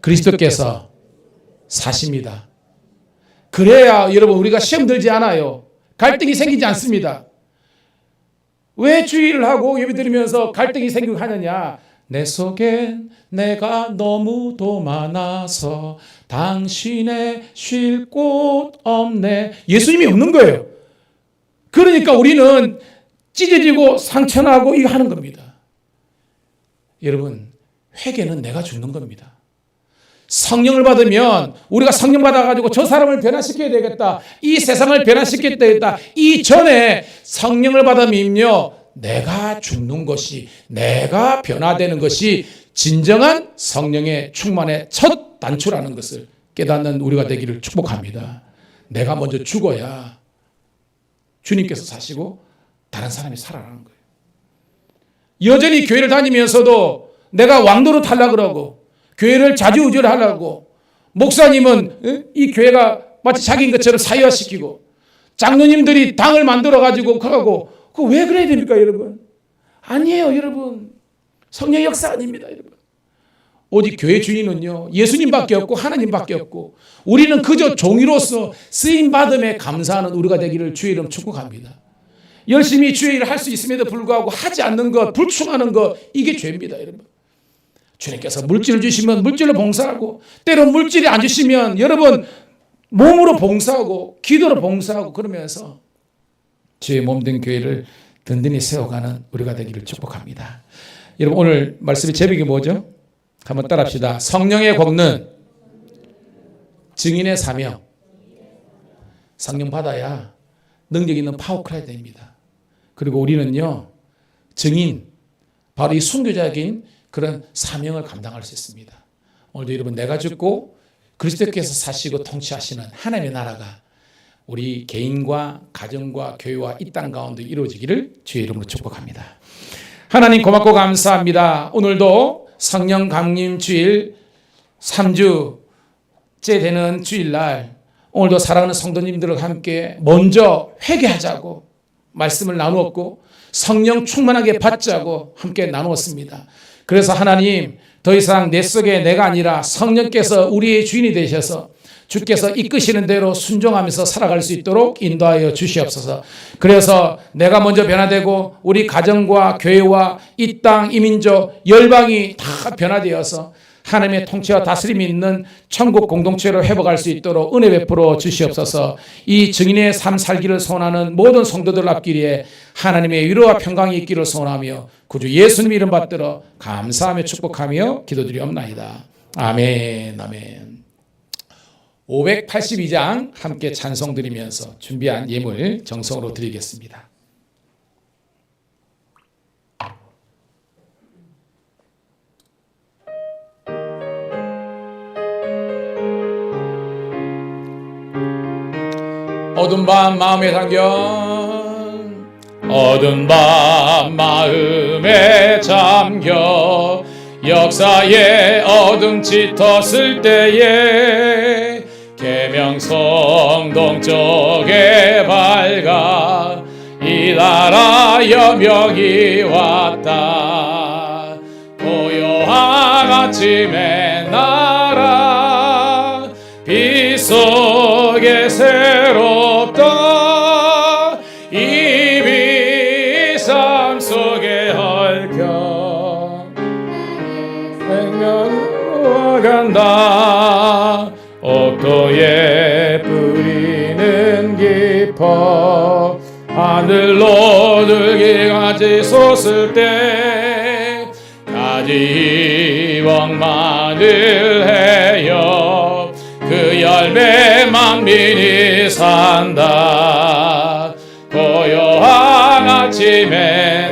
그리스도께서 사십니다. 그래야 여러분 우리가 시험 들지 않아요. 갈등이 생기지 않습니다. 왜 주의를 하고 예배 드리면서 갈등이 생기고 하느냐? 내 속엔 내가 너무도 많아서 당신의 쉴 곳 없네. 예수님이 없는 거예요. 그러니까 우리는 찢어지고 상처나고 이거 하는 겁니다. 여러분 회개는 내가 죽는 겁니다. 성령을 받으면 우리가 성령 받아가지고 저 사람을 변화시켜야 되겠다. 이 세상을 변화시켜야 되겠다. 이전에 성령을 받으면요. 내가 죽는 것이 내가 변화되는 것이 진정한 성령의 충만의 첫 단추라는 것을 깨닫는 우리가 되기를 축복합니다. 내가 먼저 죽어야 주님께서 사시고 다른 사람이 살아나는 거예요. 여전히 교회를 다니면서도 내가 왕도로 타려고 그러고 교회를 자주우지를 하려고 목사님은 이 교회가 마치 자기인 것처럼 사회화시키고 장로님들이 당을 만들어가지고 가고 그거 왜 그래야 됩니까 여러분? 아니에요 여러분. 성령의 역사 아닙니다 여러분. 오직 교회 주인은요 예수님밖에 없고 하나님밖에 없고 우리는 그저 종이로서 쓰임받음에 감사하는 우리가 되기를 주의 이름 축복합니다. 열심히 주의 일을 할 수 있음에도 불구하고 하지 않는 것 불충하는 것 이게 죄입니다 여러분. 주님께서 물질을 주시면 물질로 봉사하고 때로 물질이 안 주시면 여러분 몸으로 봉사하고 기도로 봉사하고 그러면서 주의 몸된 교회를 든든히 세워가는 우리가 되기를 축복합니다. 여러분 오늘 말씀의 제목이 뭐죠? 한번 따라합시다. 성령의 권능 증인의 사명. 성령 받아야 능력 있는 파워크라야 됩니다. 그리고 우리는요 증인 바로 이 순교자적인 그런 사명을 감당할 수 있습니다. 오늘도 여러분 내가 죽고 그리스도께서 사시고 통치하시는 하나님의 나라가 우리 개인과 가정과 교회와 이 땅 가운데 이루어지기를 주의 이름으로 축복합니다. 하나님 고맙고 감사합니다. 오늘도 성령 강림 주일 3주째 되는 주일날 오늘도 사랑하는 성도님들과 함께 먼저 회개하자고 말씀을 나누었고 성령 충만하게 받자고 함께 나누었습니다. 그래서 하나님, 더 이상 내 속에 내가 아니라 성령께서 우리의 주인이 되셔서 주께서 이끄시는 대로 순종하면서 살아갈 수 있도록 인도하여 주시옵소서. 그래서 내가 먼저 변화되고 우리 가정과 교회와 이 땅, 이 민족, 열방이 다 변화되어서 하나님의 통치와 다스림이 있는 천국 공동체로 회복할 수 있도록 은혜 베풀어 주시옵소서. 이 증인의 삶 살기를 소원하는 모든 성도들 앞길에 하나님의 위로와 평강이 있기를 소원하며 구주 예수님 이름 받들어 감사하며 축복하며 기도드리옵나이다. 아멘, 아멘. 582장 함께 찬송 드리면서 준비한 예물 정성으로 드리겠습니다. 어두운 밤 마음에 잠겨, 어두운 밤 마음에 잠겨 역사의 어둠 짙었을 때에 계명성 동쪽에 밝아 이 나라 여명이 왔다. 고요한 아침의 나라 빛 속에 새롭다. 이 빛 삶 속에 얽혀 생명으로 간다. 옥토에 뿌리는 깊어 하늘로 들기 가지 솟을 때 가지 멍만을 해요. 그 열매 만민이 산다. 고요한 아침에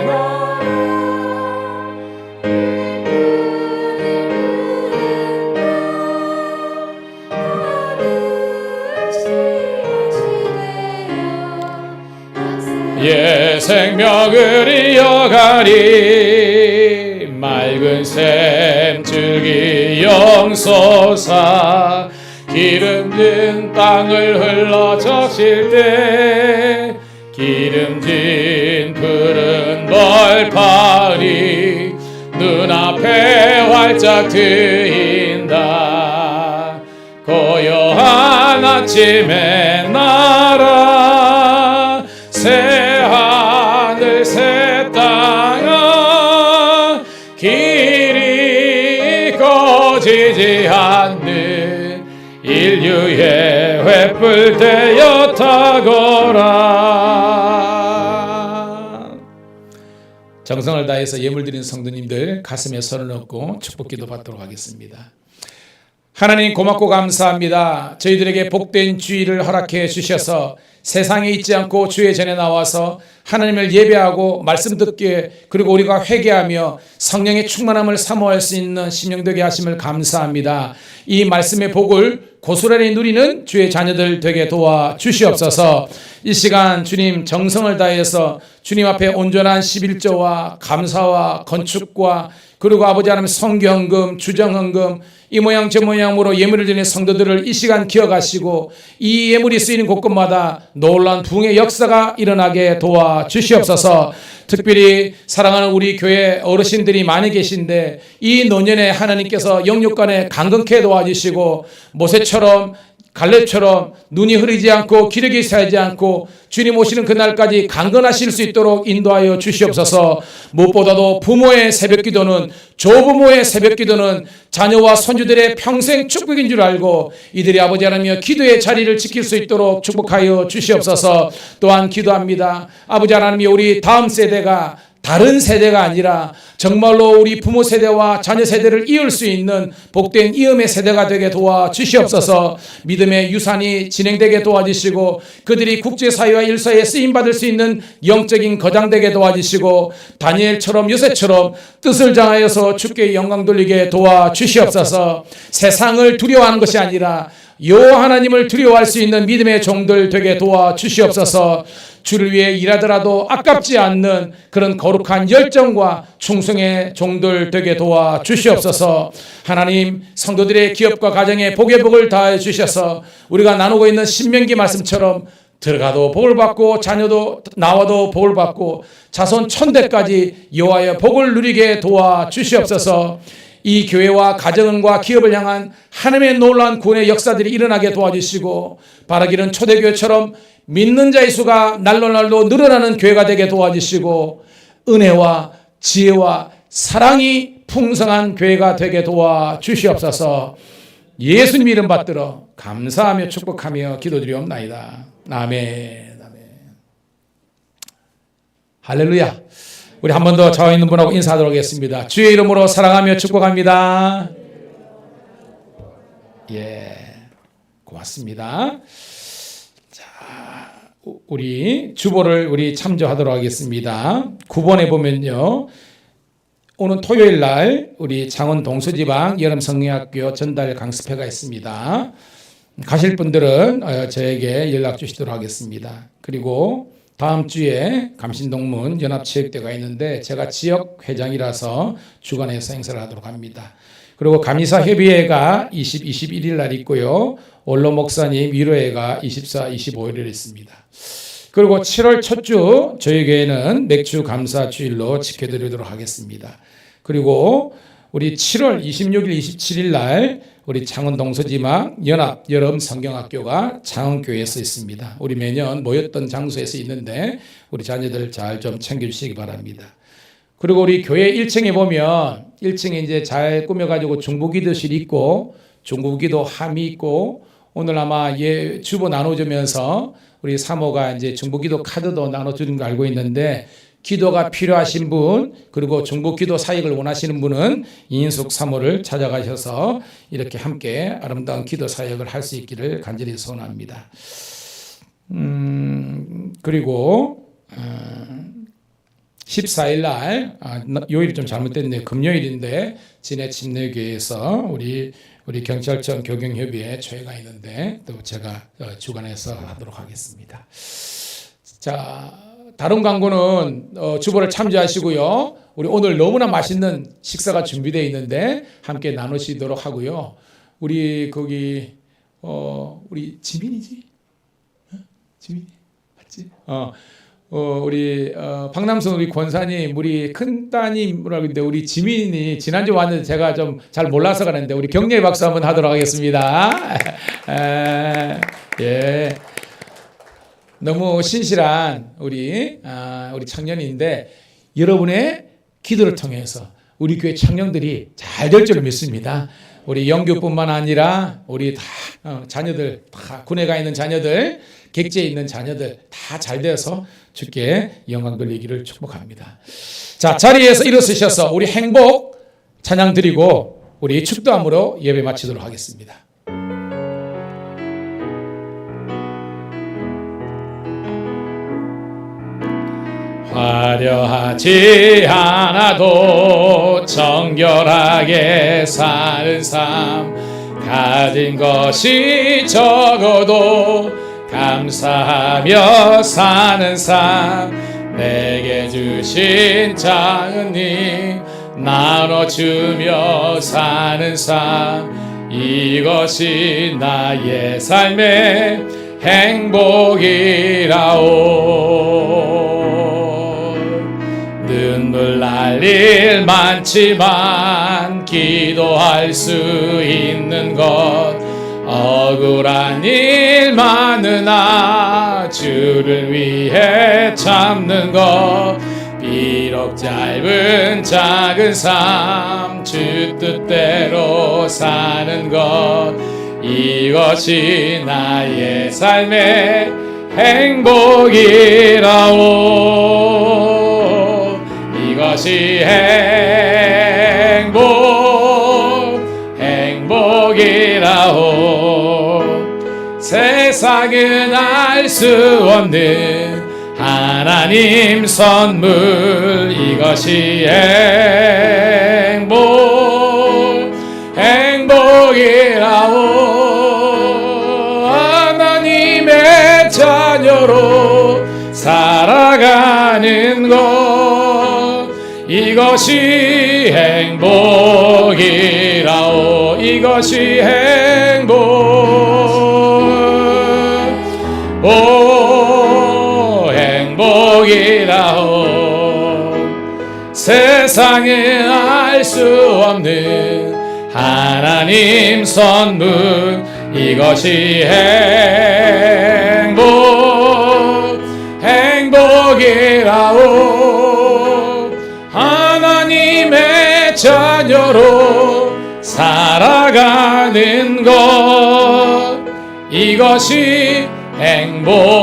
예 생명을 이어가리. 맑은 샘줄기 영솟아 기름진 땅을 흘러 적실 때 기름진 푸른 벌판이 눈앞에 활짝 트인다. 고요한 아침의 나라 새 하늘 새 땅아 길이 꺼지지 않는 인류의 횃불 되어 타거라. 정성을 다해서 예물 드린 성도님들 가슴에 손을 얹고 축복기도 받도록 하겠습니다. 하나님 고맙고 감사합니다. 저희들에게 복된 주일을 허락해 주셔서 세상에 있지 않고 주의 전에 나와서 하나님을 예배하고 말씀 듣기에 그리고 우리가 회개하며 성령의 충만함을 사모할 수 있는 심령되게 하심을 감사합니다. 이 말씀의 복을 고스란히 누리는 주의 자녀들 되게 도와 주시옵소서. 이 시간 주님 정성을 다해서 주님 앞에 온전한 11조와 감사와 건축과 그리고 아버지 하나님 성경금, 주정헌금 이 모양 저 모양으로 예물을 드리는 성도들을 이 시간 기억하시고 이 예물이 쓰이는 곳곳마다 놀라운 부흥의 역사가 일어나게 도와주시옵소서. 특별히 사랑하는 우리 교회 어르신들이 많이 계신데 이 노년에 하나님께서 영육간에 강건케 도와주시고 모세처럼 갈렙처럼 눈이 흐리지 않고 기력이 새지 않고 주님 오시는 그날까지 강건하실 수 있도록 인도하여 주시옵소서. 무엇보다도 부모의 새벽기도는 조부모의 새벽기도는 자녀와 손주들의 평생 축복인 줄 알고 이들이 아버지 하나님여 기도의 자리를 지킬 수 있도록 축복하여 주시옵소서. 또한 기도합니다. 아버지 하나님여 우리 다음 세대가 다른 세대가 아니라 정말로 우리 부모 세대와 자녀 세대를 이을 수 있는 복된 이음의 세대가 되게 도와주시옵소서. 믿음의 유산이 진행되게 도와주시고 그들이 국제사회와 일사에 쓰임받을 수 있는 영적인 거장 되게 도와주시고 다니엘처럼 요셉처럼 뜻을 장하여서 주께 영광 돌리게 도와주시옵소서. 세상을 두려워하는 것이 아니라 여호와 하나님을 두려워할 수 있는 믿음의 종들 되게 도와주시옵소서. 주를 위해 일하더라도 아깝지 않는 그런 거룩한 열정과 충성의 종들 되게 도와주시옵소서. 하나님 성도들의 기업과 가정에 복의 복을 다해 주셔서 우리가 나누고 있는 신명기 말씀처럼 들어가도 복을 받고 자녀도 나와도 복을 받고 자손 천대까지 여호와의 복을 누리게 도와 주시옵소서. 이 교회와 가정과 기업을 향한 하나님의 놀라운 구원의 역사들이 일어나게 도와주시고 바라기는 초대교회처럼 믿는 자의 수가 날로 늘어나는 교회가 되게 도와주시고 은혜와 지혜와 사랑이 풍성한 교회가 되게 도와주시옵소서. 예수님 이름 받들어 감사하며 축복하며 기도드리옵나이다. 아멘. 할렐루야. 우리 한 번 더 좌우 있는 분하고 인사하도록 하겠습니다. 주의 이름으로 사랑하며 축복합니다. 예, 고맙습니다. 자, 우리 주보를 우리 참조하도록 하겠습니다. 9번에 보면요, 오늘 토요일 날 우리 창원 동서지방 여름성경학교 전달 강습회가 있습니다. 가실 분들은 저에게 연락 주시도록 하겠습니다. 그리고 다음 주에 감신동문 연합체육대가 있는데 제가 지역 회장이라서 주관해서 행사를 하도록 합니다. 그리고 감리사협의회가 21일 날 있고요. 원로 목사님 위로회가 24, 25일에 있습니다. 그리고 7월 첫 주 저희 교회는 맥주 감사 주일로 지켜드리도록 하겠습니다. 그리고 우리 7월 26일, 27일 날 우리 창원 동서지방 연합 여름 성경학교가 창원교회에서 있습니다. 우리 매년 모였던 장소에서 있는데 우리 자녀들 잘 좀 챙겨주시기 바랍니다. 그리고 우리 교회 1층에 보면 1층에 이제 잘 꾸며가지고 중보기도실이 있고 중보기도 함이 있고 오늘 아마 주보 나눠주면서 우리 사모가 이제 중보기도 카드도 나눠주는 거 알고 있는데 기도가 필요하신 분 그리고 중보기도 사역을 원하시는 분은 이인숙 사모를 찾아가셔서 이렇게 함께 아름다운 기도 사역을 할 수 있기를 간절히 소원합니다. 그리고 14일 날 요일이 좀 잘못됐네요. 금요일인데 진해 침례교회에서 우리 경찰청 교경협의회 초회가 있는데 또 제가 주관해서 하도록 하겠습니다. 자. 다른 광고는 주보를 참조하시고요. 우리 오늘 너무나 맛있는 식사가 준비되어 있는데 함께 나누시도록 하고요. 우리 거기 우리 지민이지? 지민이 맞지? 우리 박남선 우리 권사님 우리 큰 따님이라고 했는데 우리 지민이 지난주 왔는데 제가 좀 잘 몰라서 그랬는데 우리 격려의 박수 한번 하도록 하겠습니다. 예. 너무 신실한 우리 청년인데 여러분의 기도를 통해서 우리 교회 청년들이 잘 될 줄 믿습니다. 우리 영교뿐만 아니라 우리 다 자녀들 다 군에 가 있는 자녀들 객지에 있는 자녀들 다 잘 되어서 주께 영광 돌리기를 축복합니다. 자, 자리에서 일어서셔서 우리 행복 찬양 드리고 우리 축도함으로 예배 마치도록 하겠습니다. 화려하지 않아도 정결하게 사는 삶 가진 것이 적어도 감사하며 사는 삶 내게 주신 작은 힘 나눠주며 사는 삶 이것이 나의 삶의 행복이라오. 눈물 날 일 많지만 기도할 수 있는 것 억울한 일 많으나 주를 위해 참는 것 비록 짧은 작은 삶 주 뜻대로 사는 것 이것이 나의 삶의 행복이라오. 이것이 행복이라오. 세상은 알 수 없는 하나님 선물 이것이 행복이라오. 하나님의 자녀로 살아가는 것 이것이 행복이라오. 이것이 행복. 세상에 알 수 없는 하나님 선물, 이것이 행복이라오. 하나님의 자녀로 살아가는 것, 이것이 행복이라오.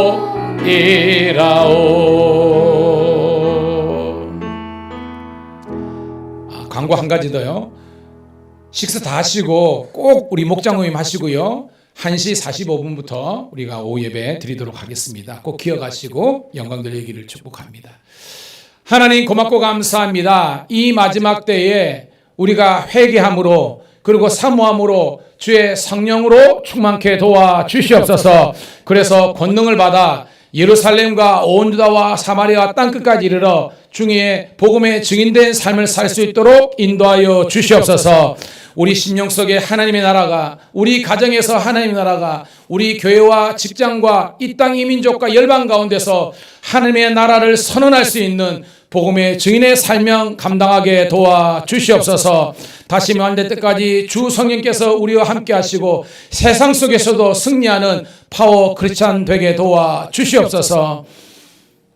광고 한 가지 더요. 식사 다 하시고 꼭 우리 목장 모임 하시고요. 1시 45분부터 우리가 오후 예배 드리도록 하겠습니다. 꼭 기억하시고 영광 돌리기를 축복합니다. 하나님 고맙고 감사합니다. 이 마지막 때에 우리가 회개함으로 그리고 사모함으로 주의 성령으로 충만케 도와 주시옵소서. 그래서 권능을 받아 예루살렘과 온 유다와 사마리아 땅끝까지 이르러 중에 복음의 증인된 삶을 살 수 있도록 인도하여 주시옵소서. 우리 심령 속에 하나님의 나라가, 우리 가정에서 하나님의 나라가, 우리 교회와 직장과 이 땅 이 민족과 열방 가운데서 하나님의 나라를 선언할 수 있는 복음의 증인의 삶명 감당하게 도와 주시옵소서. 다시 만날 때까지 주 성령께서 우리와 함께 하시고 세상 속에서도 승리하는 파워 크리스찬 되게 도와 주시옵소서.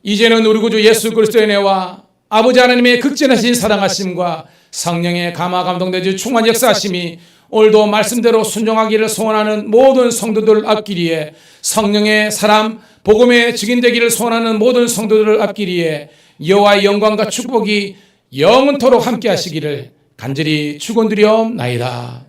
이제는 우리 구주 예수 그리스도의 은혜와 아버지 하나님의 극진하신 사랑하심과 성령의 감화 감동되지 충만 역사하심이 오늘도 말씀대로 순종하기를 소원하는 모든 성도들을 앞기리에, 성령의 사람 복음의 증인되기를 소원하는 모든 성도들을 앞기리에 여호와의 영광과 축복이 영원토록 함께 하시기를 간절히 축원드리옵나이다.